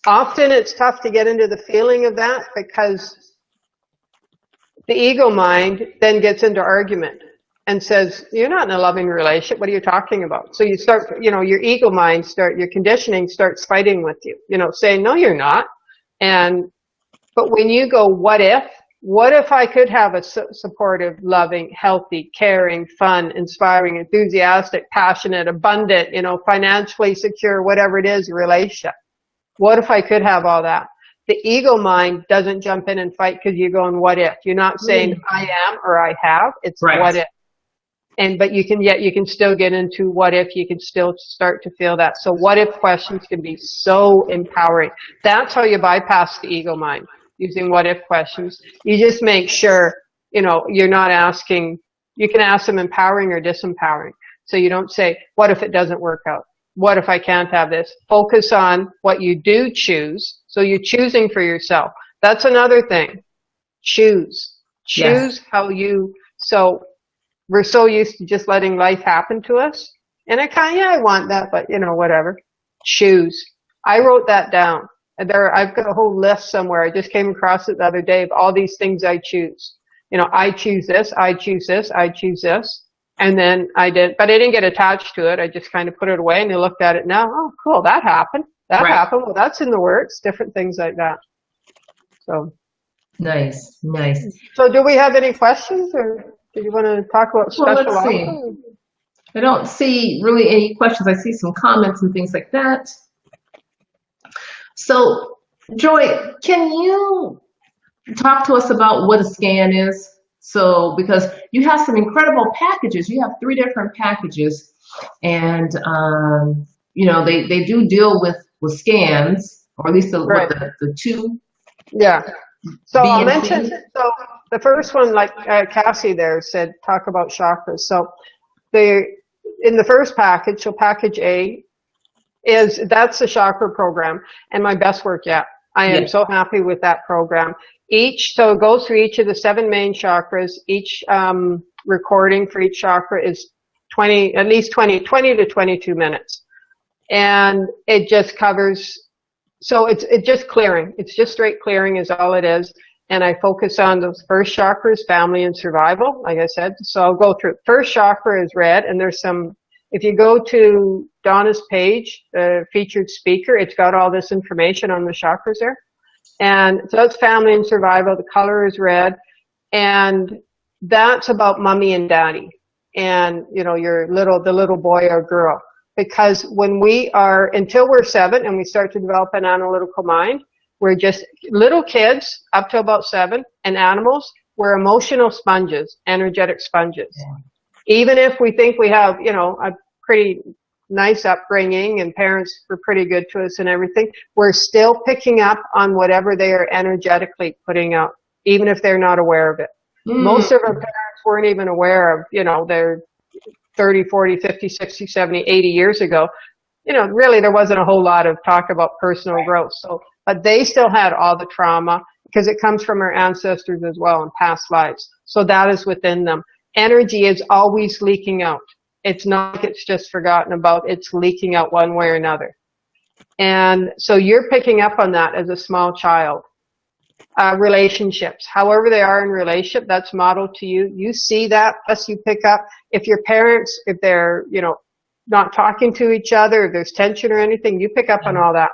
often it's tough to get into the feeling of that because the ego mind then gets into argument and says, you're not in a loving relationship. What are you talking about? So you start, your ego mind your conditioning starts fighting with you, saying, no, you're not. But when you go, what if I could have a supportive, loving, healthy, caring, fun, inspiring, enthusiastic, passionate, abundant, financially secure, whatever it is, relationship? What if I could have all that? The ego mind doesn't jump in and fight because you're going, what if? You're not saying I am or I have. It's right. What if? But you can still get into what if. You can still start to feel that. So what if questions can be so empowering. That's how you bypass the ego mind. Using what if questions. You just make sure, you're not asking, you can ask them empowering or disempowering. So you don't say, what if it doesn't work out? What if I can't have this? Focus on what you do choose. So you're choosing for yourself. That's another thing. Choose. Choose yes. How you, so we're so used to just letting life happen to us. And I want that, but whatever. Choose. I wrote that down. I've got a whole list somewhere. I just came across it the other day of all these things I choose. I choose this, I choose this, I choose this. And then but I didn't get attached to it. I just kind of put it away and I looked at it now. Oh, cool. That happened. That right. happened. Well, that's in the works. Different things like that. So. Nice. Nice. So do we have any questions or do you want to talk about special let's see. I don't see really any questions. I see some comments and things like that. So, Joy, can you talk to us about what a scan is? So, because you have some incredible packages. You have 3 different packages, and they do deal with scans, or at least right. the 2. Yeah. So I'll mention. So the first one, like Cassie there said, talk about chakras. So in the first package, so package A. That's the chakra program and my best work yet. I am so happy with that program. So it goes through each of the 7 main chakras. Each recording for each chakra is at least 20 to 22 minutes. And it just covers, so it's just clearing. It's just straight clearing is all it is. And I focus on those first chakras, family and survival, like I said. So I'll go through. First chakra is red, and there's some, if you go to Donna's page, the featured speaker, it's got all this information on the chakras there. And so that's family and survival. The color is red. And that's about mommy and daddy. And, you know, the little boy or girl. Because when we are, until we're 7 and we start to develop an analytical mind, we're just little kids up to about 7, and animals, we're emotional sponges, energetic sponges. Yeah. Even if we think we have, you know, a pretty nice upbringing and parents were pretty good to us and everything, we're still picking up on whatever they are energetically putting out, even if they're not aware of it. Most of our parents weren't even aware of, you know, they're 30, 40, 50, 60, 70, 80 years ago. You know, really there wasn't a whole lot of talk about personal growth. So, but they still had all the trauma because it comes from our ancestors as well and past lives. So that is within them. Energy is always leaking out. It's not like it's just forgotten about. It's leaking out one way or another. And so you're picking up on that as a small child. Relationships, however they are in relationship, that's modeled to you. You see that, plus you pick up if your parents, if they're, you know, not talking to each other, if there's tension or anything, you pick up on all that.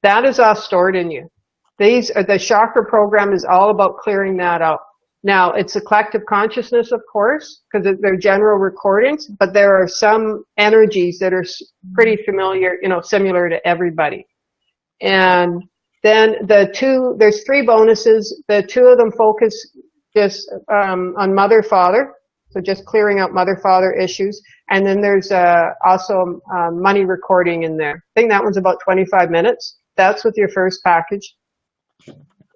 That is all stored in you. The chakra program is all about clearing that out. Now, it's a collective consciousness, of course, because they're general recordings, but there are some energies that are pretty familiar, you know, similar to everybody. And then there's 3 bonuses. The 2 of them focus just on mother-father, so just clearing out mother-father issues. And then there's also money recording in there. I think that one's about 25 minutes. That's with your first package.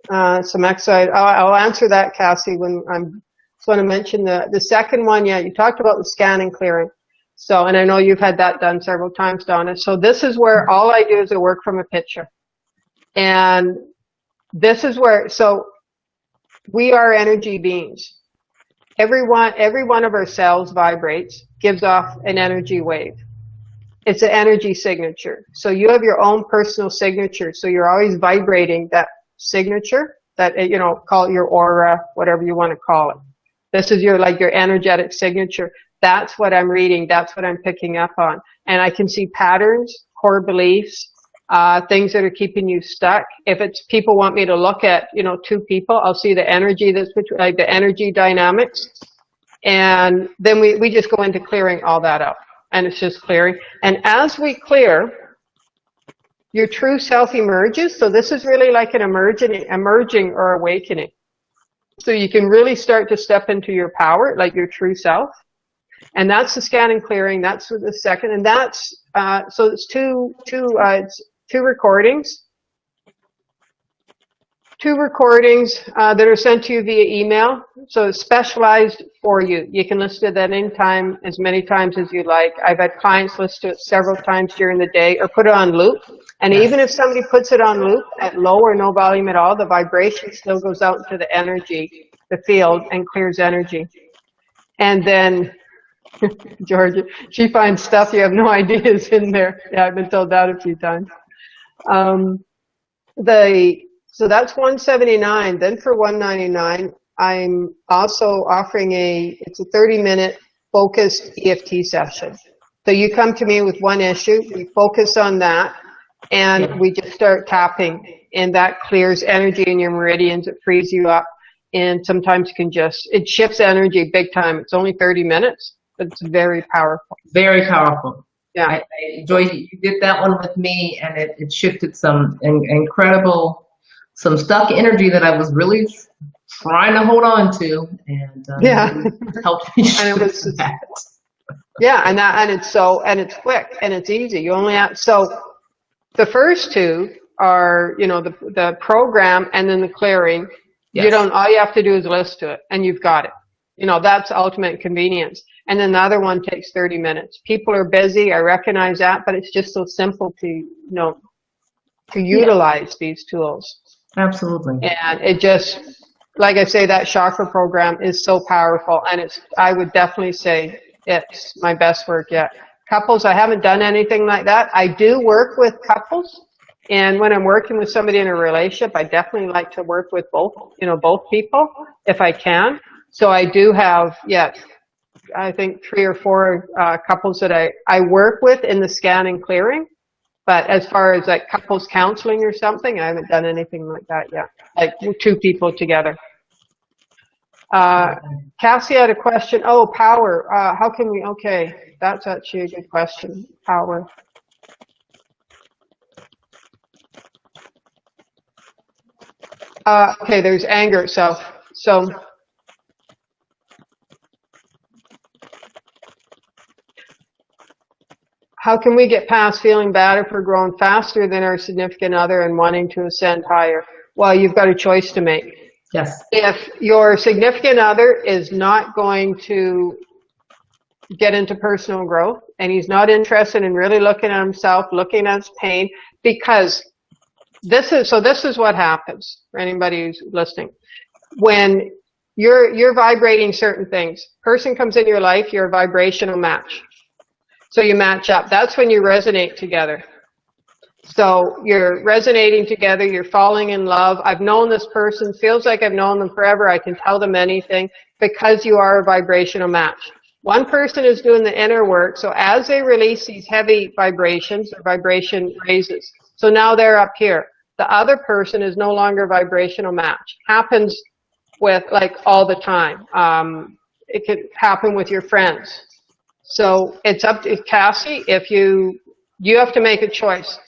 Some exercise. I'll answer that, Cassie, when I just want to mention the second one. Yeah, you talked about the scan and clearing. So, and I know you've had that done several times, Donna. So this is where all I do is I work from a picture. And this is where, so we are energy beings. Every one of our cells vibrates, gives off an energy wave. It's an energy signature. So you have your own personal signature. So you're always vibrating that signature, that, you know, call it your aura, whatever you want to call it. This is your energetic signature. That's what I'm reading. That's what I'm picking up on. And I can see patterns, core beliefs, things that are keeping you stuck. If it's people want me to look at, you know, 2 people, I'll see the energy that's between, like the energy dynamics. And then we just go into clearing all that up. And it's just clearing. And as we clear, your true self emerges. So this is really like an emerging or awakening. So you can really start to step into your power, like your true self. And that's the scan and clearing. That's the second. And that's, so it's two recordings. 2 recordings that are sent to you via email. So it's specialized for you. You can listen to that anytime, as many times as you like. I've had clients listen to it several times during the day or put it on loop. And even if somebody puts it on loop at low or no volume at all, the vibration still goes out into the energy, the field, and clears energy. And then Georgia, she finds stuff you have no idea is in there. Yeah, I've been told that a few times. So that's $179. Then for $199, I'm also offering it's a 30-minute focused EFT session. So you come to me with one issue, we focus on that, and we just start tapping, and that clears energy in your meridians. It frees you up, and sometimes it shifts energy big time. It's only 30 minutes, but it's very powerful. Very powerful. Yeah. I enjoyed you did that one with me, and it shifted some incredible, some stuck energy that I was really trying to hold on to, and it helped me shift that. Yeah, and it's quick and it's easy. You only have, so the first 2 are, you know, the program and then the clearing. Yes. All you have to do is listen to it and you've got it. You know, that's ultimate convenience. And then the other one takes 30 minutes. People are busy, I recognize that, but it's just so simple to, to utilize these tools. Absolutely. And it just, like I say, that chakra program is so powerful, and I would definitely say it's my best work yet. couples, I haven't done anything like that. I do work with couples, and when I'm working with somebody in a relationship, I definitely like to work with both, both people if I can. So I do have, I think 3 or 4 couples that I work with in the scan and clearing. But as far as like couples counseling or something, I haven't done anything like that yet. Like 2 people together. Cassie had a question. Oh, power. How can we, okay, that's actually a good question. Power. Okay, there's anger itself. So how can we get past feeling bad if we're growing faster than our significant other and wanting to ascend higher? Well, you've got a choice to make. Yes. If your significant other is not going to get into personal growth and he's not interested in really looking at himself, looking at his pain, because this is what happens for anybody who's listening. When you're vibrating certain things, person comes in your life, you're a vibrational match. So you match up. That's when you resonate together. So you're resonating together, you're falling in love. I've known this person, feels like I've known them forever. I can tell them anything because you are a vibrational match. One person is doing the inner work, so as they release these heavy vibrations, their vibration raises. So now they're up here. The other person is no longer a vibrational match. Happens with like all the time. It could happen with your friends. So it's up to Cassie. If you have to make a choice.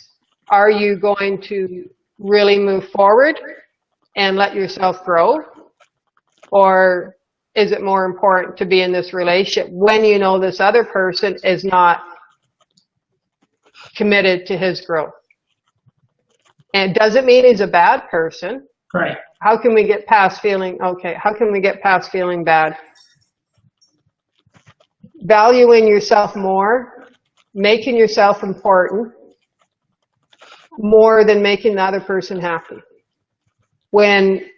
Are you going to really move forward and let yourself grow? Or is it more important to be in this relationship when you know this other person is not committed to his growth? And it doesn't mean he's a bad person. Right. How can we get past feeling, okay, how can we get past feeling bad? Valuing yourself more, making yourself important, more than making the other person happy. When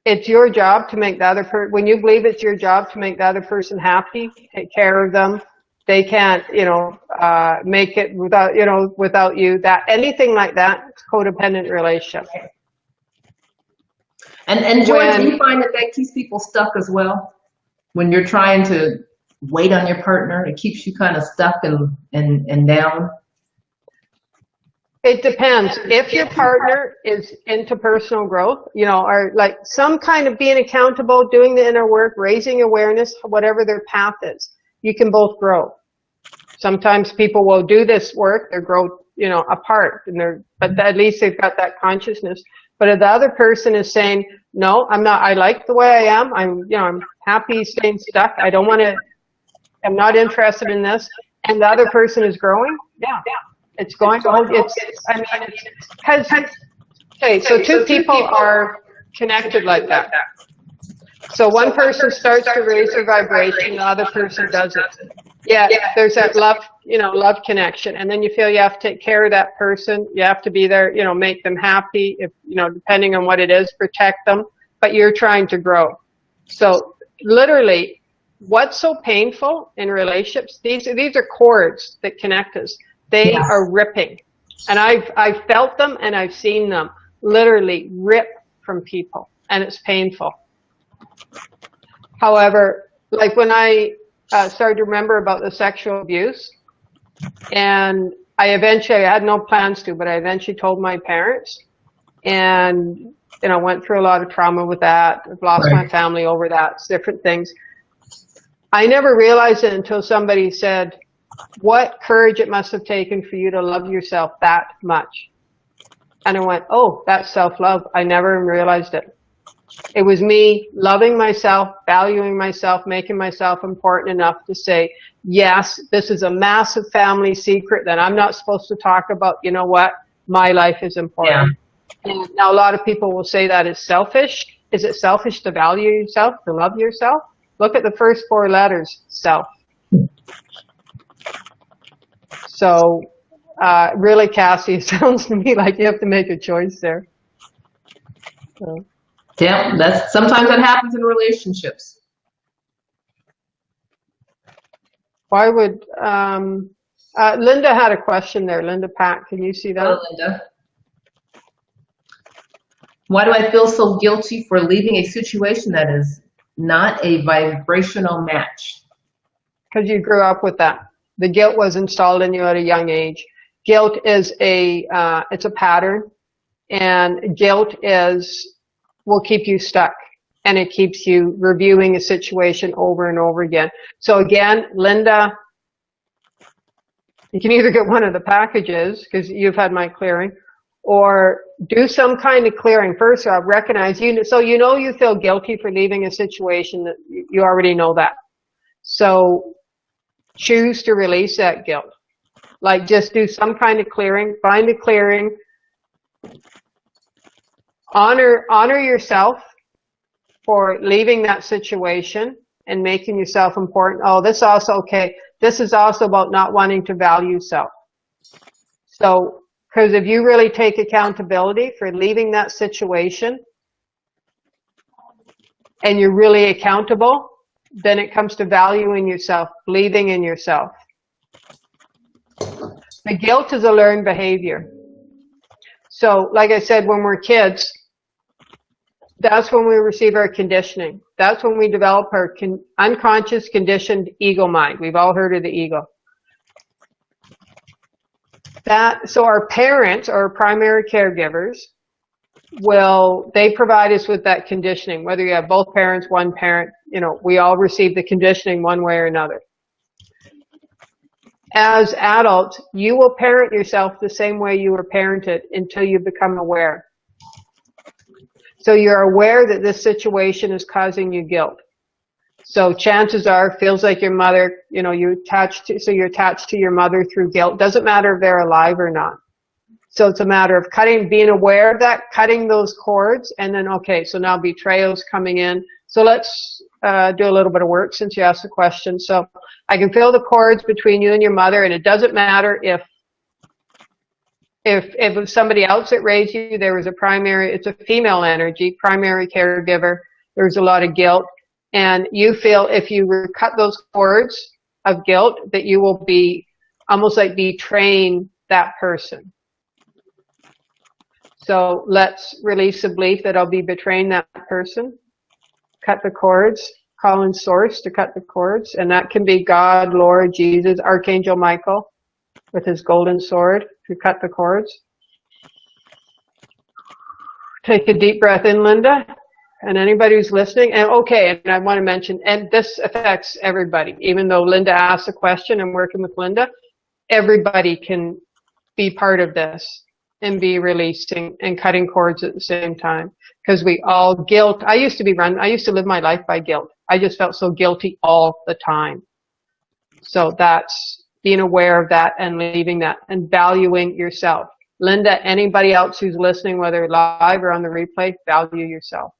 it's your job to make the other person, when you believe it's your job to make the other person happy, take care of them, they can't, make it without you, that anything like that, it's codependent relationship. And Joy, do you find that keeps people stuck as well? When you're trying to wait on your partner, it keeps you kind of stuck and down? It depends. If your partner is into personal growth, or like some kind of being accountable, doing the inner work, raising awareness, whatever their path is, you can both grow. Sometimes people will do this work, they grow, apart, but at least they've got that consciousness. But if the other person is saying, no, I'm not, I like the way I am, I'm happy staying stuck, I'm not interested in this, and the other person is growing, it's going, okay, so 2 people are connected like that. So one person starts to raise their vibration, the other person doesn't. Yeah, there's that love, love connection. And then you feel you have to take care of that person. You have to be there, make them happy, if, depending on what it is, protect them. But you're trying to grow. So literally, what's so painful in relationships, these are cords that connect us. They are ripping. And I've felt them and I've seen them literally rip from people. And it's painful. However, like when I started to remember about the sexual abuse, and I had no plans to, but I eventually told my parents, and went through a lot of trauma with that. I've lost my family over that, different things. I never realized it until somebody said, what courage it must have taken for you to love yourself that much. And I went, oh, that's self-love. I never even realized it. It was me loving myself, valuing myself, making myself important enough to say, yes, this is a massive family secret that I'm not supposed to talk about. You know what? My life is important. Yeah. And now a lot of people will say that is selfish. Is it selfish to value yourself, to love yourself? Look at the first 4 letters, self. So really, Cassie, it sounds to me like you have to make a choice there. So. Yeah, sometimes that happens in relationships. Why would Linda had a question there. Linda Pack, can you see that? Hello, Linda. Why do I feel so guilty for leaving a situation that is not a vibrational match? Because you grew up with that. The guilt was installed in you at a young age. Guilt is it's a pattern, and guilt will keep you stuck, and it keeps you reviewing a situation over and over again. So again, Linda, you can either get one of the packages, because you've had my clearing, or do some kind of clearing. First off, recognize so you feel guilty for leaving a situation that you already know that. So choose to release that guilt. Like, just do some kind of clearing, find a clearing, honor yourself for leaving that situation and making yourself important. Oh, this is also about not wanting to value self. So, because if you really take accountability for leaving that situation and you're really accountable, then it comes to valuing yourself, believing in yourself. The guilt is a learned behavior. So, like I said, when we're kids, that's when we receive our conditioning. That's when we develop our unconscious conditioned ego mind. We've all heard of the ego. So our parents, or primary caregivers, they provide us with that conditioning. Whether you have both parents, one parent, we all receive the conditioning one way or another. As adults, you will parent yourself the same way you were parented until you become aware. So you're aware that this situation is causing you guilt. So chances are, it feels like your mother, you're attached to your mother through guilt. Doesn't matter if they're alive or not. So it's a matter of being aware of that, cutting those cords, and then, okay, so now betrayal's coming in. So let's do a little bit of work since you asked the question. So I can feel the cords between you and your mother, and it doesn't matter if it was somebody else that raised you. There was it's a female energy, primary caregiver. There's a lot of guilt. And you feel if you cut those cords of guilt, that you will be almost like betraying that person. So let's release the belief that I'll be betraying that person. Cut the cords. Call in source to cut the cords. And that can be God, Lord, Jesus, Archangel Michael with his golden sword to cut the cords. Take a deep breath in, Linda. And anybody who's listening, and I want to mention, and this affects everybody, even though Linda asked a question, I'm working with Linda, everybody can be part of this and be releasing and cutting cords at the same time. Because I used to live my life by guilt. I just felt so guilty all the time. So that's being aware of that and leaving that and valuing yourself. Linda, anybody else who's listening, whether live or on the replay, value yourself.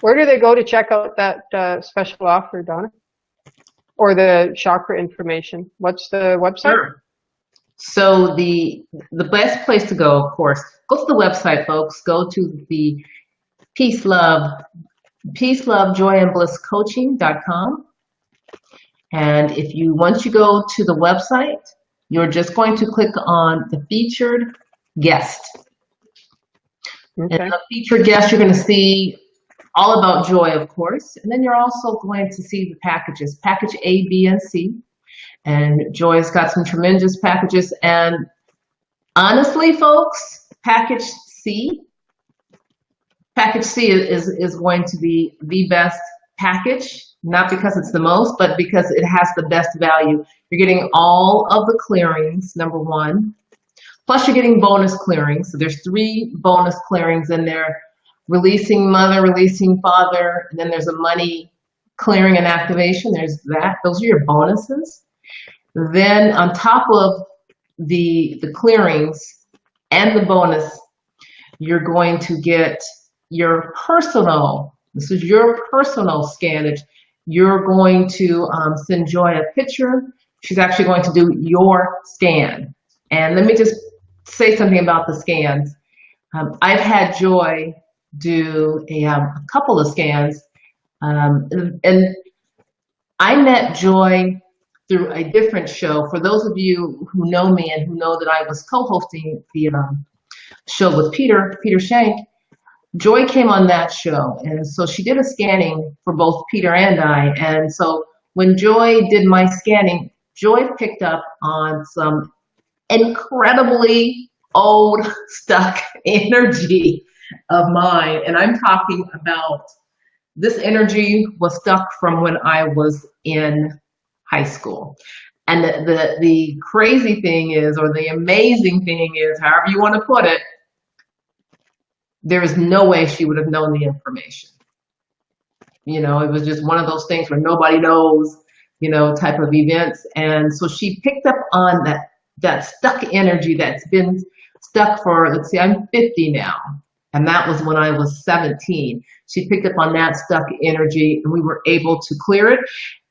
Where do they go to check out that special offer, Donna? Or the chakra information? What's the website? Sure. So the best place to go, of course, go to the website, folks. Go to the Peace, Love, Joy, and Bliss Coaching.com. And once you go to the website, you're just going to click on the featured guest. Okay. And the featured guest, you're going to see all about joy, of course. And then you're also going to see the packages, package A, B, and C. And Joy's got some tremendous packages. And honestly, folks, package C is going to be the best package, not because it's the most, but because it has the best value. You're getting all of the clearings, number one. Plus you're getting bonus clearings. So there's 3 bonus clearings in there. Releasing mother, releasing father, and then there's a money clearing and activation. There's that. Those are your bonuses. Then on top of the clearings and the bonus, you're going to get your personal, this is your personal scan. You're going to send Joy a picture. She's actually going to do your scan. And let me just say something about the scans. I've had Joy do a couple of scans, and I met Joy through a different show. For those of you who know me and who know that I was co-hosting the show with Peter Shank, Joy came on that show, and so she did a scanning for both Peter and I. And so when Joy did my scanning, Joy picked up on some incredibly old stuck energy of mine. And I'm talking about this energy was stuck from when I was in high school. And the crazy thing is, or the amazing thing is, however you want to put it, there is no way she would have known the information. You know, it was just one of those things where nobody knows, you know, type of events. And so she picked up on that stuck energy that's been stuck for, let's see, I'm 50 now. And that was when I was 17. She picked up on that stuck energy and we were able to clear it.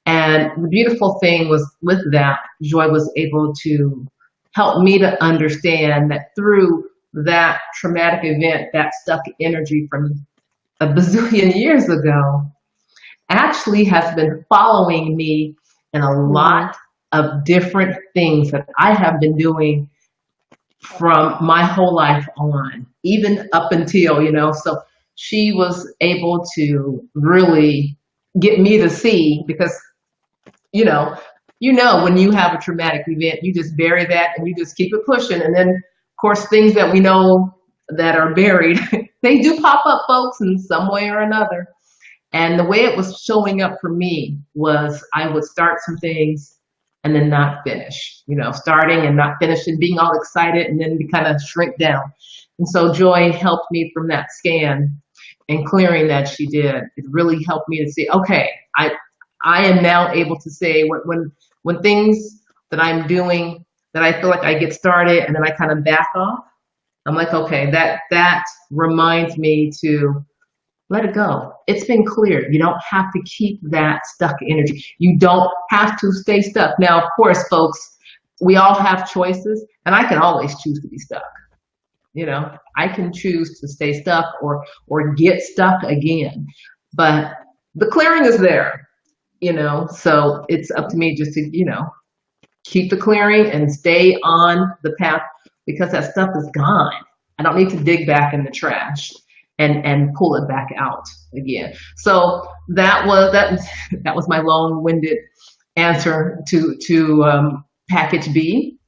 And the beautiful thing was with that, Joy was able to help me to understand that through that traumatic event, that stuck energy from a bazillion years ago actually has been following me in a lot of different things that I have been doing from my whole life on, even up until, you know, so she was able to really get me to see, because, you know, when you have a traumatic event, you just bury that and you just keep it pushing. And then, of course, things that we know that are buried, they do pop up, folks, in some way or another. And the way it was showing up for me was I would start some things and then not finish, you know, starting and not finishing, being all excited and then kind of shrink down. And so Joy helped me from that scan and clearing that she did. It really helped me to see, okay, I am now able to say when things that I'm doing that I feel like I get started and then I kind of back off, I'm like, okay, that reminds me to let it go. It's been cleared. You don't have to keep that stuck energy. You don't have to stay stuck. Now, of course, folks, we all have choices, and I can always choose to be stuck. You know, I can choose to stay stuck or get stuck again. But the clearing is there, you know, so it's up to me just to, you know, keep the clearing and stay on the path because that stuff is gone. I don't need to dig back in the trash and pull it back out again. So that was my long-winded answer to package B,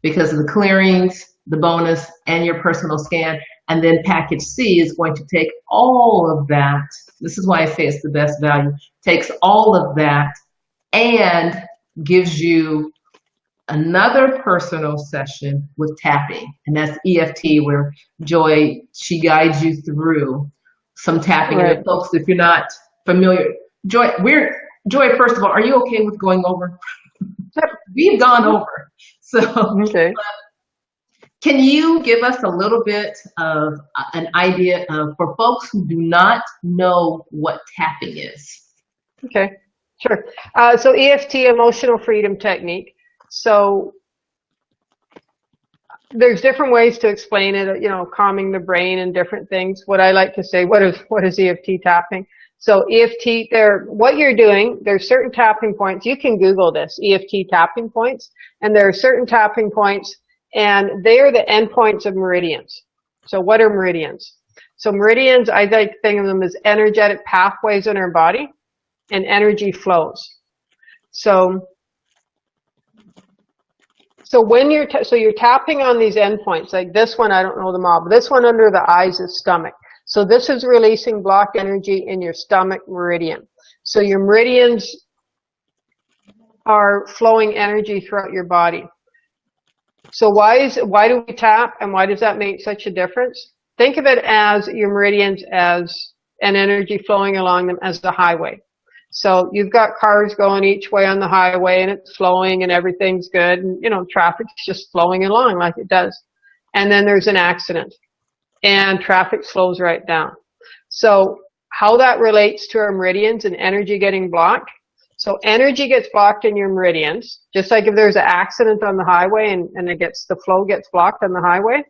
because of the clearings, the bonus, and your personal scan. And then package C is going to take all of that. This is why I say it's the best value. Takes all of that and gives you another personal session with tapping, and that's EFT, where Joy, she guides you through some tapping. Right. And folks, if you're not familiar, Joy, first of all, are you okay with going over? We've gone over. So Okay. can you give us a little bit of an idea of, for folks who do not know what tapping is? Okay, sure. So EFT, emotional freedom technique. So there's different ways to explain it, you know, calming the brain and different things. What I like to say, what is EFT tapping? So EFT, what you're doing, there's certain tapping points. You can Google this, EFT tapping points, and there are certain tapping points, and they are the endpoints of meridians. So what are meridians? So meridians, I like to think of them as energetic pathways in our body, and energy flows. So when you're tapping on these endpoints, like this one, I don't know them all, but this one under the eyes is stomach. So this is releasing blocked energy in your stomach meridian. So your meridians are flowing energy throughout your body. So why do we tap, and why does that make such a difference? Think of it as your meridians as an energy flowing along them as the highway. So you've got cars going each way on the highway and it's flowing and everything's good, and you know, traffic's just flowing along like it does. And then there's an accident and traffic slows right down. So how that relates to our meridians and energy getting blocked. So energy gets blocked in your meridians, just like if there's an accident on the highway and the flow gets blocked on the highway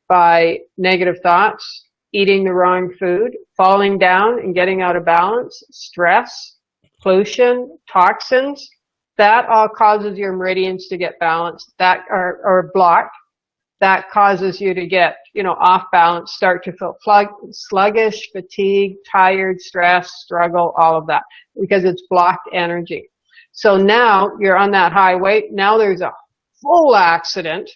by negative thoughts, eating the wrong food, falling down and getting out of balance, stress, pollution, toxins, that all causes your meridians to get balanced, that or blocked. That causes you to get, off balance, start to feel sluggish, fatigued, tired, stressed, struggle, all of that, because it's blocked energy. So now you're on that highway. Now there's a full accident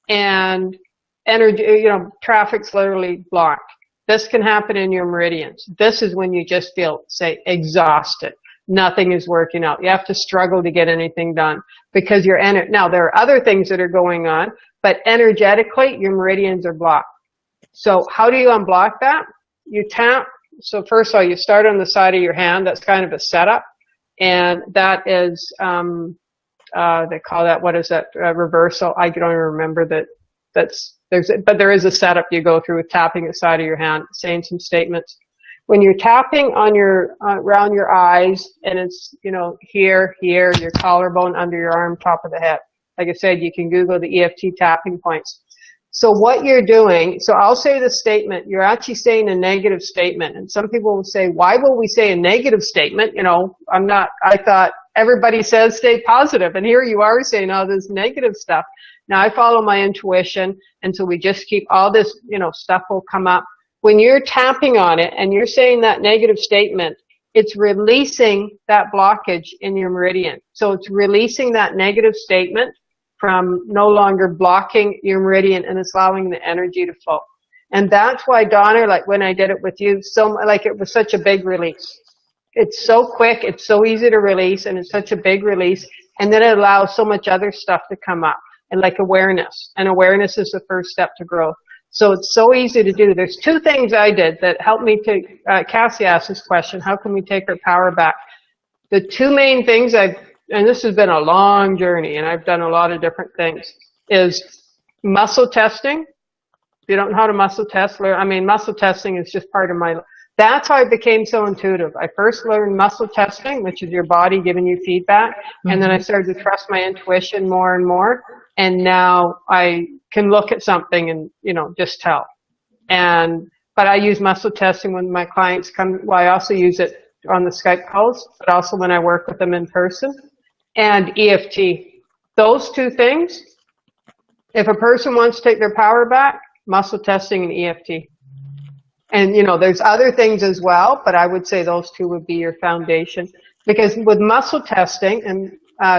and energy, traffic's literally blocked. This can happen in your meridians. This is when you just feel, say, exhausted. Nothing is working out. You have to struggle to get anything done because now there are other things that are going on, but energetically your meridians are blocked. So how do you unblock that? You tap. So first of all, you start on the side of your hand. That's kind of a setup. And that is, they call that, what is that, reversal? I don't even remember that. But there is a setup you go through with tapping the side of your hand, saying some statements. When you're tapping on around your eyes, and it's, here, your collarbone, under your arm, top of the head. Like I said, you can Google the EFT tapping points. So what you're doing, so I'll say the statement, you're actually saying a negative statement. And some people will say, why will we say a negative statement? I thought everybody says stay positive. And here you are saying all this negative stuff. Now I follow my intuition. And so we just keep all this, stuff will come up. When you're tapping on it and you're saying that negative statement, it's releasing that blockage in your meridian. So it's releasing that negative statement from no longer blocking your meridian, and it's allowing the energy to flow. And that's why, Donna, like when I did it with you, it was such a big release. It's so quick, it's so easy to release, and it's such a big release. And then it allows so much other stuff to come up, and like awareness. And awareness is the first step to growth. So it's so easy to do. There's two things I did that helped me to, Cassie asked this question, how can we take our power back? The two main things and this has been a long journey, and I've done a lot of different things, is muscle testing. If you don't know how to muscle test, muscle testing is just part of that's how I became so intuitive. I first learned muscle testing, which is your body giving you feedback, and then I started to trust my intuition more and more, and now I can look at something and, just tell. But I use muscle testing when my clients come. Well, I also use it on the Skype calls, but also when I work with them in person. And EFT. Those two things, if a person wants to take their power back, muscle testing and EFT. And, there's other things as well, but I would say those two would be your foundation. Because with muscle testing, and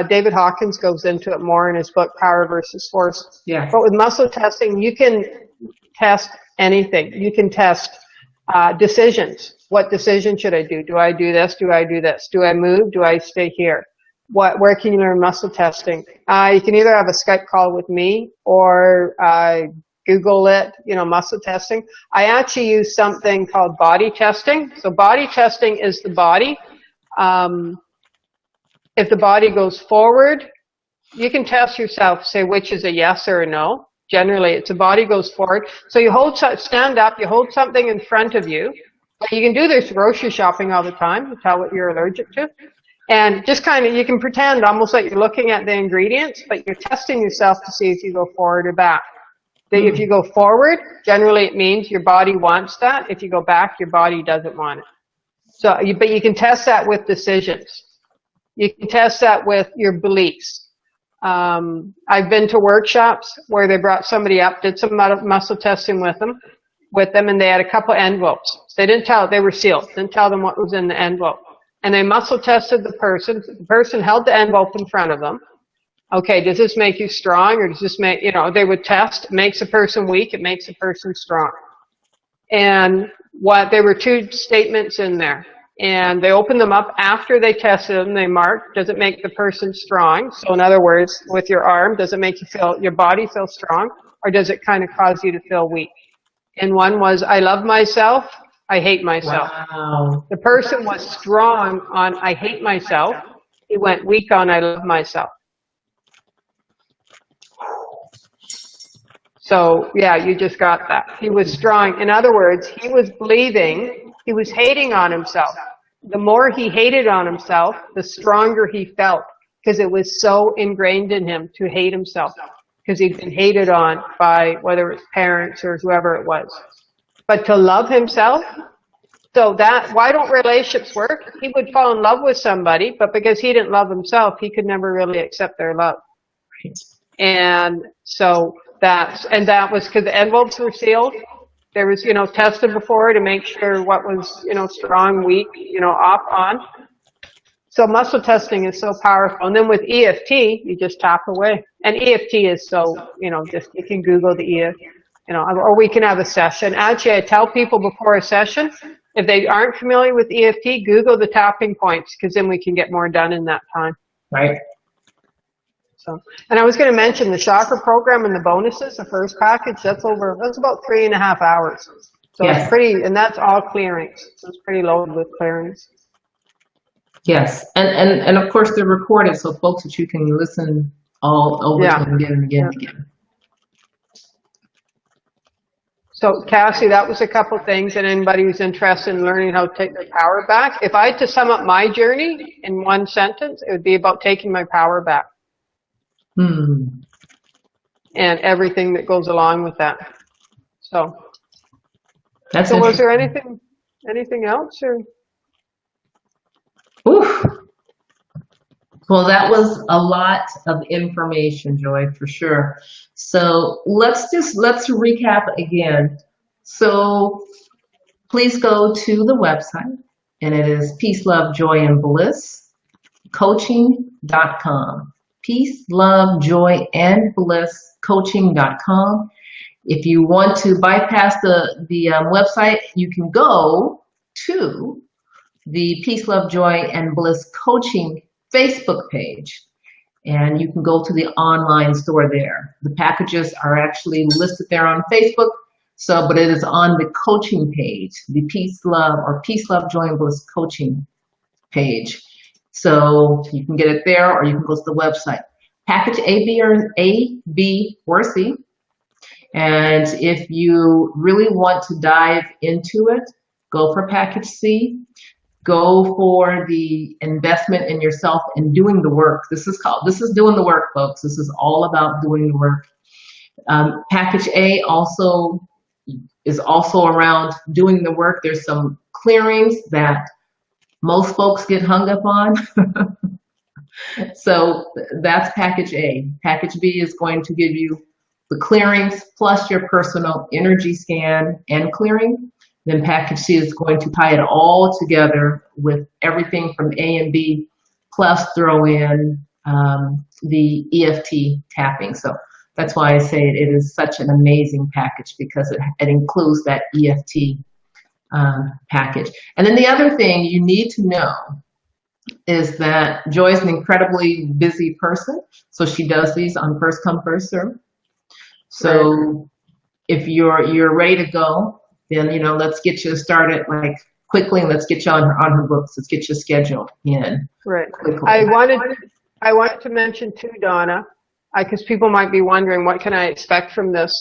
David Hawkins goes into it more in his book, Power versus Force. Yeah. But with muscle testing, you can test anything. You can test decisions. What decision should I do? Do I do this? Do I do this? Do I move? Do I stay here? Where can you learn muscle testing? You can either have a Skype call with me or Google it, muscle testing. I actually use something called body testing. So body testing is the body. If the body goes forward, you can test yourself, say which is a yes or a no. Generally, it's the body goes forward. So you stand up, you hold something in front of you. You can do this grocery shopping all the time. You tell what you're allergic to. And just you can pretend almost like you're looking at the ingredients, but you're testing yourself to see if you go forward or back. If you go forward, generally it means your body wants that. If you go back, your body doesn't want it. But you can test that with decisions. You can test that with your beliefs. I've been to workshops where they brought somebody up, did some muscle testing with them, and they had a couple envelopes. They were sealed. Didn't tell them what was in the envelope. And they muscle tested the person. The person held the envelope in front of them. Okay, does this make you strong, or does this make, they would test, it makes a person weak, it makes a person strong. And there were two statements in there. And they opened them up after they tested them. They marked, does it make the person strong? So in other words, with your arm, does it make your body feel strong, or does it kind of cause you to feel weak? And one was, I love myself, I hate myself. Wow. The person was strong on I hate myself. He went weak on I love myself. So, yeah, you just got that. He was strong. In other words, he was believing, he was hating on himself. The more he hated on himself, the stronger he felt, because it was so ingrained in him to hate himself, because he'd been hated on by whether it's parents or whoever it was. But to love himself, So that, why don't relationships work? He would fall in love with somebody, but because he didn't love himself, he could never really accept their love. Right. And so that was because the envelopes were sealed. There was, tested before to make sure what was, strong, weak, off, on. So muscle testing is so powerful. And then with EFT, you just tap away. And EFT is so, just, you can Google the EFT, or we can have a session. Actually, I tell people before a session, if they aren't familiar with EFT, Google the tapping points, because then we can get more done in that time. Right. So, and I was going to mention the chakra program and the bonuses, the first package, that's about 3.5 hours. So Yes. It's pretty, and that's all clearings. So it's pretty loaded with clearings. Yes, and of course they're recorded, so folks that you can listen all over to them again and again and again. So Cassie, that was a couple things, and anybody who's interested in learning how to take their power back. If I had to sum up my journey in one sentence, it would be about taking my power back. And everything that goes along with that. So, was there anything else, or? Oof. Well, that was a lot of information, Joy, for sure. So let's recap again. So please go to the website, and it is Peace, Love, Joy, and Bliss coaching.com. Peace, Love, Joy, and Bliss coaching.com. If you want to bypass the website, you can go to the Peace, Love, Joy, and Bliss Coaching Facebook page, and you can go to the online store there. The packages are actually listed there on Facebook, but it is on the coaching page, the Peace, Love, Joy, and Bliss coaching page. So you can get it there, or you can go to the website. Package A, B, or C. And if you really want to dive into it, go for package C. Go for the investment in yourself and doing the work. This is doing the work, folks. This is all about doing the work. Package A is also around doing the work. There's some clearings that most folks get hung up on. So that's package A. Package B is going to give you the clearings plus your personal energy scan and clearing. Then package C is going to tie it all together with everything from A and B, plus throw in the EFT tapping. So that's why I say it is such an amazing package, because it includes that EFT package. And then the other thing you need to know is that Joy is an incredibly busy person, so she does these on first come, first serve. So if you're ready to go, then let's get you started quickly, and let's get you on her books. Let's get you scheduled in. Right. Quickly. I wanted to mention too, Donna, because people might be wondering, what can I expect from this?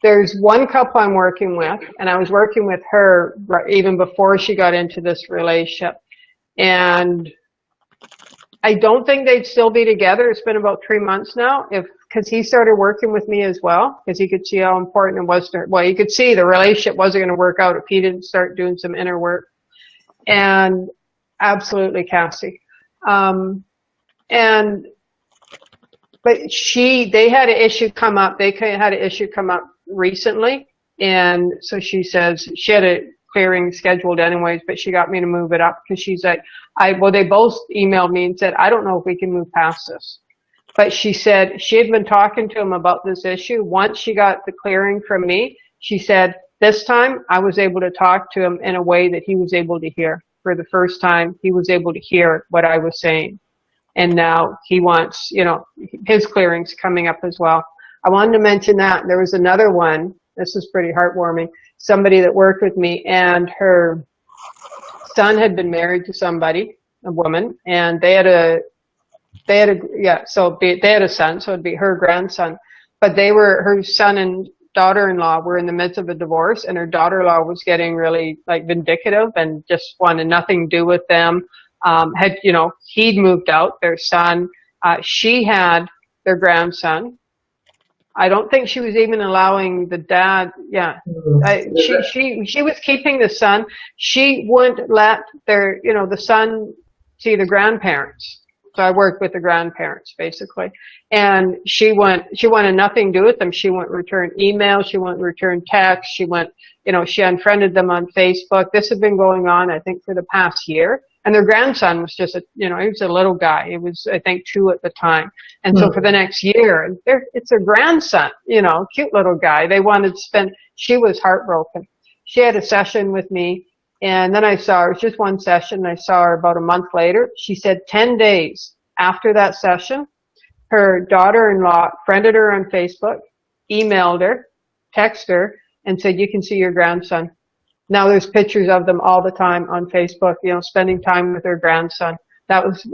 There's one couple I'm working with, and I was working with her even before she got into this relationship, and I don't think they'd still be together. It's been about 3 months now, because he started working with me as well, because he could see how important it was to, he could see the relationship wasn't going to work out if he didn't start doing some inner work. And absolutely, Cassie. But they had an issue come up. They had an issue come up recently, and so she says she had a clearing scheduled anyways, but she got me to move it up, because she's like, they both emailed me and said, I don't know if we can move past this. But she said she had been talking to him about this issue. Once she got the clearing from me, she said, this time I was able to talk to him in a way that he was able to hear. For the first time, he was able to hear what I was saying. And now he wants, his clearings coming up as well. I wanted to mention that. There was another one. This is pretty heartwarming. Somebody that worked with me, and her son had been married to somebody, a woman, and they had a son, so it'd be her grandson. But her son and daughter-in-law were in the midst of a divorce, and her daughter-in-law was getting really vindictive and just wanted nothing to do with them. He'd moved out, their son. She had their grandson, I don't think she was even allowing the dad. Yeah, Mm. she was keeping the son. She wouldn't let the son see the grandparents. So I worked with the grandparents basically, and she wanted nothing to do with them. She wouldn't return emails. She wouldn't return texts. She unfriended them on Facebook. This had been going on, I think, for the past year. And their grandson was just he was a little guy. He was, I think, 2 at the time. And so for the next year, it's a grandson, cute little guy. They wanted to she was heartbroken. She had a session with me, and then I saw her. It was just one session. I saw her about a month later. She said 10 days after that session, her daughter-in-law friended her on Facebook, emailed her, texted her, and said, "You can see your grandson." Now there's pictures of them all the time on Facebook, spending time with her grandson.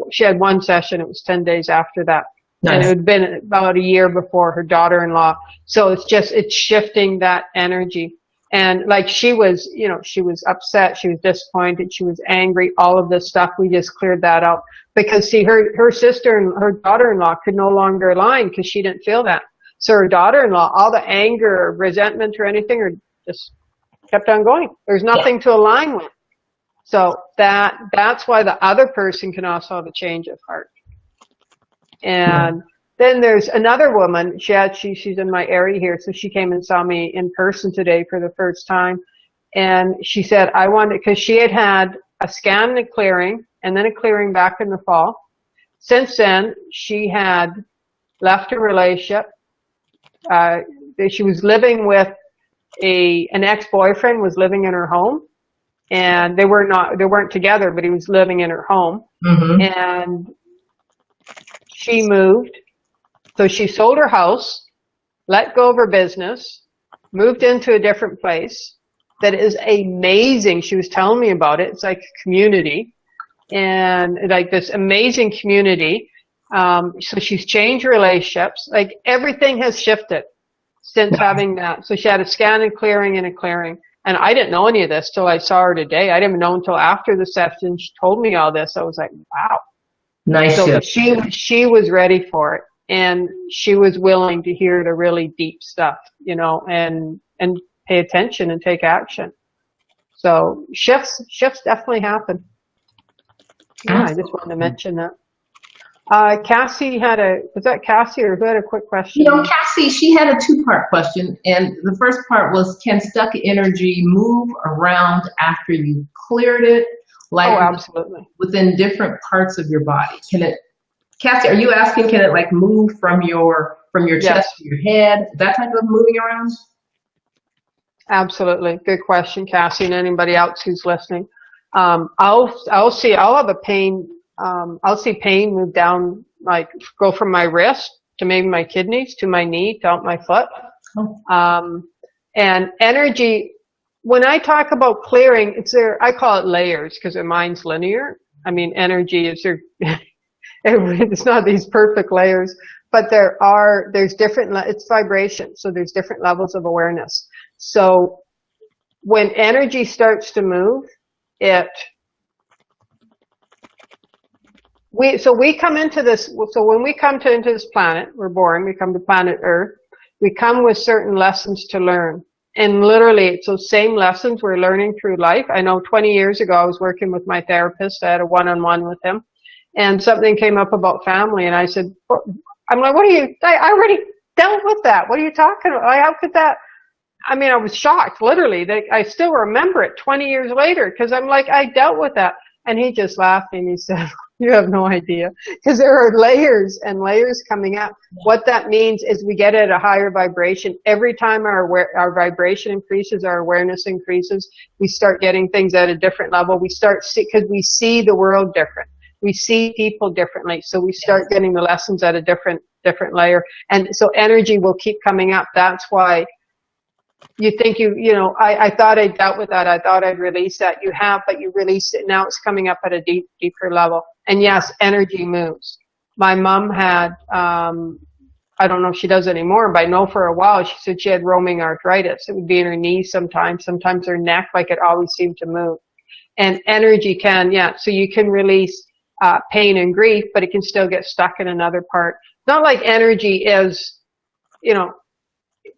She had one session. It was 10 days after that. Nice. And it had been about a year before, her daughter-in-law. So it's shifting that energy. And like she was upset. She was disappointed. She was angry. All of this stuff. We just cleared that out because see, her sister and her daughter-in-law could no longer align because she didn't feel that. So her daughter-in-law, all the anger or resentment or anything, or just kept on going. There's nothing to align with. So that's why the other person can also have a change of heart. And then there's another woman. She's in my area here, so she came and saw me in person today for the first time. And she said, I wanted, because she had a scan and a clearing, and then a clearing back in the fall. Since then, she had left a relationship. She was living with an ex-boyfriend was living in her home, and they weren't together, but he was living in her home. Mm-hmm. And she moved. So she sold her house, let go of her business, moved into a different place that is amazing. She was telling me about it. It's like a community, and like this amazing community. So she's changed relationships. Like everything has shifted since having that. So she had a scan and clearing and a clearing. And I didn't know any of this till I saw her today. I didn't know until after the session. She told me all this. I was like, wow. Nice. So she was ready for it. And she was willing to hear the really deep stuff, and pay attention and take action. So shifts definitely happen. Yeah, I just wanted to mention that. Cassie was that Cassie or who had a quick question? Cassie, she had a 2-part question. And the first part was, can stuck energy move around after you cleared it? Absolutely. Within different parts of your body. Cassie, are you asking, can it like move from your chest to your head? That type of moving around? Absolutely. Good question, Cassie, and anybody else who's listening. I'll have a pain. I'll see pain move down, like go from my wrist to maybe my kidneys to my knee to out my foot. And energy, when I talk about clearing, I call it layers because mine's linear. I mean, energy is it's not these perfect layers, but there's different, it's vibration. So there's different levels of awareness. So when energy starts to move, we come into this, so when we come into this planet, we're born, we come to planet Earth, we come with certain lessons to learn. And literally, it's those same lessons we're learning through life. I know 20 years ago, I was working with my therapist. I had a one-on-one with him. And something came up about family. And I said, I'm like, I already dealt with that. What are you talking about? How could that? I mean, I was shocked, literally. I still remember it 20 years later because I'm like, I dealt with that. And he just laughed and he said, you have no idea. Because there are layers and layers coming up. What that means is we get at a higher vibration. Every time our vibration increases, our awareness increases, we start getting things at a different level. Because we see the world different. We see people differently. So we start getting the lessons at a different layer. And so energy will keep coming up. That's why you think I thought I dealt with that. I thought I'd release that. You have, but you release it. Now it's coming up at a deeper level. And yes, energy moves. My mom had, I don't know if she does anymore, but I know for a while she said she had roaming arthritis. It would be in her knees sometimes her neck, like it always seemed to move. And energy so you can release pain and grief, but it can still get stuck in another part. Not like energy is,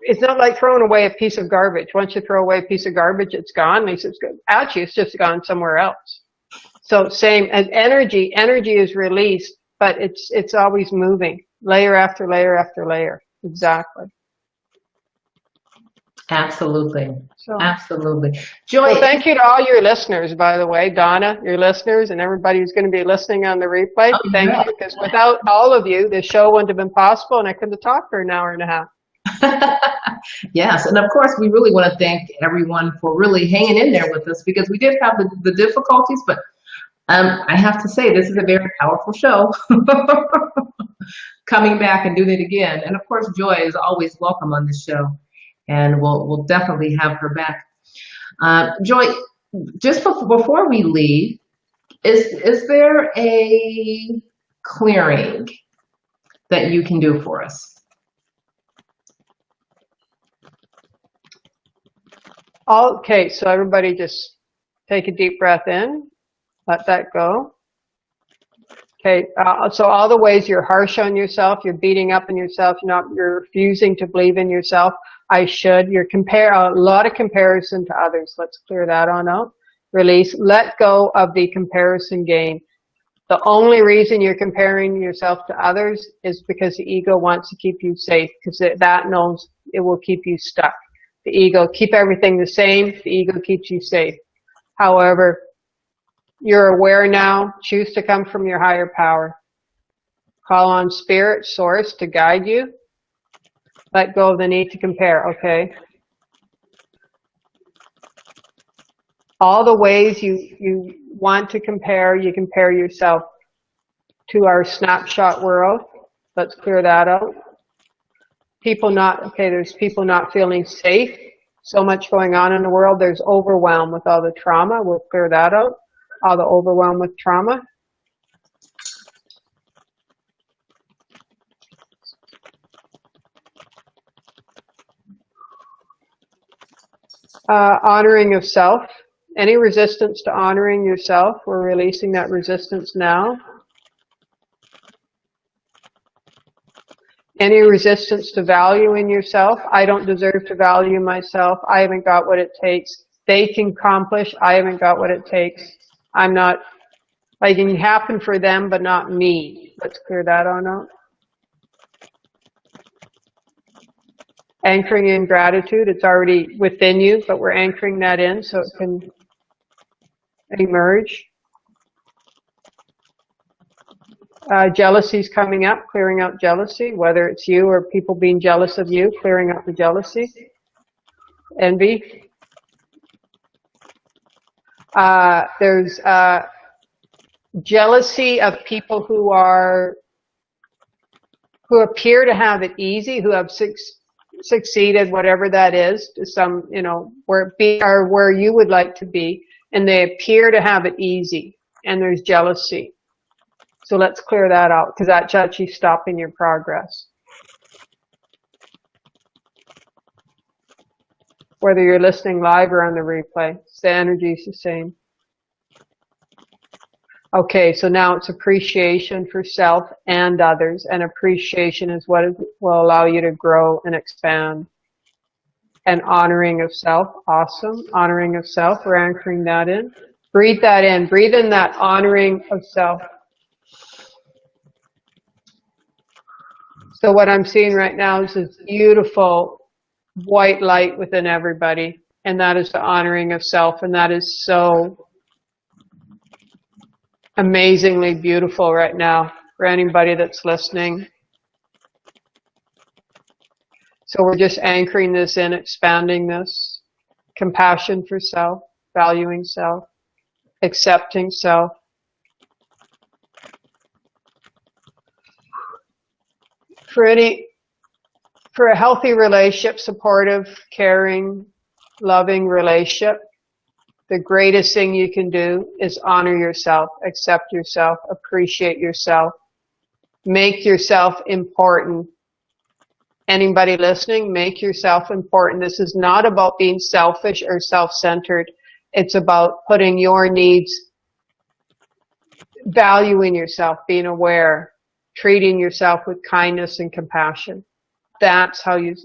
it's not like throwing away a piece of garbage. Once you throw away a piece of garbage, it's gone. At least it's good. Actually, it's just gone somewhere else. So same as energy is released, but it's always moving, layer after layer after layer. Exactly. Absolutely. So, Absolutely. Joy. so thank you to all your listeners, by the way, Donna, your listeners, and everybody who's going to be listening on the replay. Oh, Thank you, because without all of you, this show wouldn't have been possible, and I couldn't have talked for an hour and a half. Yes, and of course, we really want to thank everyone for really hanging in there with us, because we did have the difficulties, but I have to say, this is a very powerful show. Coming back and doing it again. And of course, Joy is always welcome on this show, and we'll definitely have her back. Joy, just before we leave, is there a clearing that you can do for us? Okay, so everybody just take a deep breath in, let that go. Okay, so all the ways you're harsh on yourself, you're beating up on yourself, you're refusing to believe in yourself. You're a lot of comparison to others. Let's clear that on out. Release, let go of the comparison game. The only reason you're comparing yourself to others is because the ego wants to keep you safe, because that knows it will keep you stuck. The ego, keep everything the same, the ego keeps you safe. However, you're aware now, choose to come from your higher power. Call on spirit, source to guide you. Let go of the need to compare, okay? All the ways you want to compare, you compare yourself to our snapshot world. Let's clear that out. There's people not feeling safe. So much going on in the world. There's overwhelm with all the trauma. We'll clear that out. All the overwhelm with trauma. Honoring of self. Any resistance to honoring yourself, we're releasing that resistance now. Any resistance to valuing yourself. I don't deserve to value myself. I haven't got what it takes. They can accomplish. I haven't got what it takes. I'm not, like, it can happen for them, but not me. Let's clear that on out. Anchoring in gratitude. It's already within you, but we're anchoring that in so it can emerge. Jealousy's coming up, clearing out jealousy, whether it's you or people being jealous of you, clearing out the jealousy. Envy. There's jealousy of people who appear to have it easy, who have succeeded, whatever that is, to some, where you would like to be, and they appear to have it easy, and there's jealousy. So let's clear that out, because that's actually stopping your progress. Whether you're listening live or on the replay, the energy is the same. Okay, so now it's appreciation for self and others, and appreciation is what will allow you to grow and expand. And honoring of self, awesome. Honoring of self, we're anchoring that in. Breathe that in. Breathe in that honoring of self. So what I'm seeing right now is this beautiful white light within everybody, and that is the honoring of self, and that is so amazingly beautiful right now for anybody that's listening. So we're just anchoring this in, expanding this. Compassion for self, valuing self, accepting self. For a healthy relationship, supportive, caring, loving relationship, the greatest thing you can do is honor yourself, accept yourself, appreciate yourself, make yourself important. Anybody listening, make yourself important. This is not about being selfish or self-centered. It's about putting your needs, valuing yourself, being aware, treating yourself with kindness and compassion. That's how you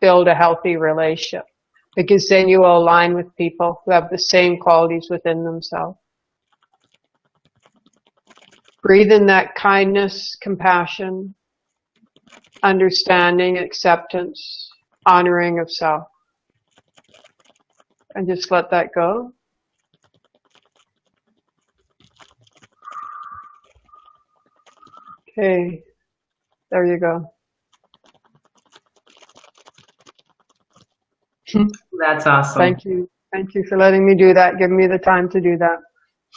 build a healthy relationship, because then you will align with people who have the same qualities within themselves. Breathe in that kindness, compassion, understanding, acceptance, honoring of self. And just let that go. Okay, there you go. That's awesome. Thank you. Thank you for letting me do that, giving me the time to do that.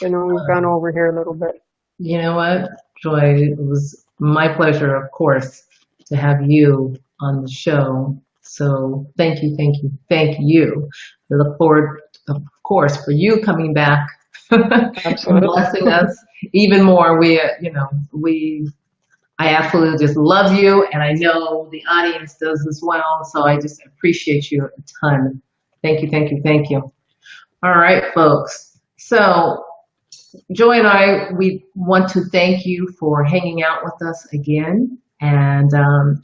I know we've gone over here a little bit. You know what, Joy? It was my pleasure, of course, to have you on the show. So thank you, thank you, thank you. I look forward, of course, for you coming back and blessing us even more. I absolutely just love you, and I know the audience does as well. So I just appreciate you a ton. Thank you, thank you, thank you. All right, folks. So Joy and I, we want to thank you for hanging out with us again. And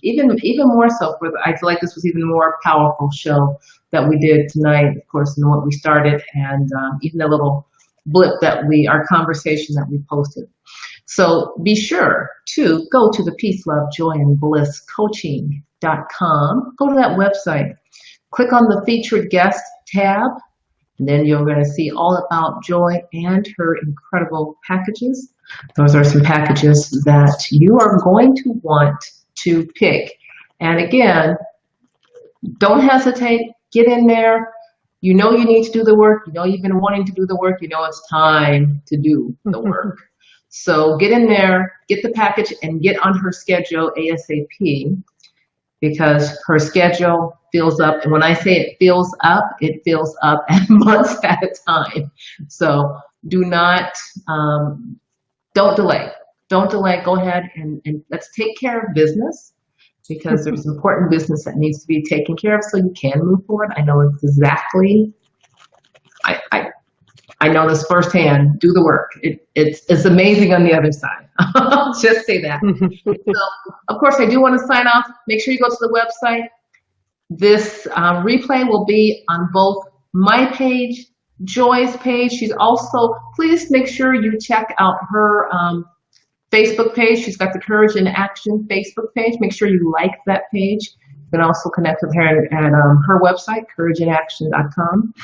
even more so, I feel like this was even more powerful show that we did tonight, of course, than what we started, and even the little blip our conversation that we posted. So be sure to go to the Peace, Love, Joy, and Bliss Coaching.com. Go to that website. Click on the Featured Guest tab. And then you're going to see all about Joy and her incredible packages. Those are some packages that you are going to want to pick. And again, don't hesitate. Get in there. You know you need to do the work. You know you've been wanting to do the work. You know it's time to do the work. So get in there, get the package, and get on her schedule ASAP, because her schedule fills up. And when I say it fills up at months at a time. So do not, don't delay. Don't delay. Go ahead and let's take care of business, because there's important business that needs to be taken care of so you can move forward. I know exactly. I know this firsthand. Do the work. It's amazing on the other side. I'll just say that. So, of course, I do want to sign off. Make sure you go to the website. This replay will be on both my page, Joy's page. She's also, please make sure you check out her Facebook page. She's got the Courage in Action Facebook page. Make sure you like that page. You can also connect with her at her website, courageinaction.com.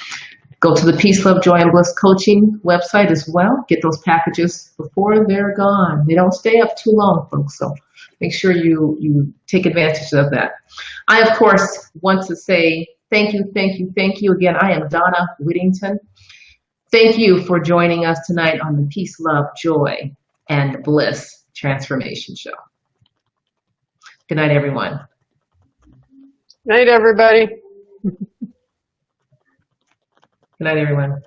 Go to the Peace, Love, Joy, and Bliss Coaching website as well. Get those packages before they're gone. They don't stay up too long, folks, so make sure you take advantage of that. I, of course, want to say thank you, thank you, thank you. Again, I am Donna Whittington. Thank you for joining us tonight on the Peace, Love, Joy, and Bliss Transformation Show. Good night, everyone. Night, everybody. Good night, everyone.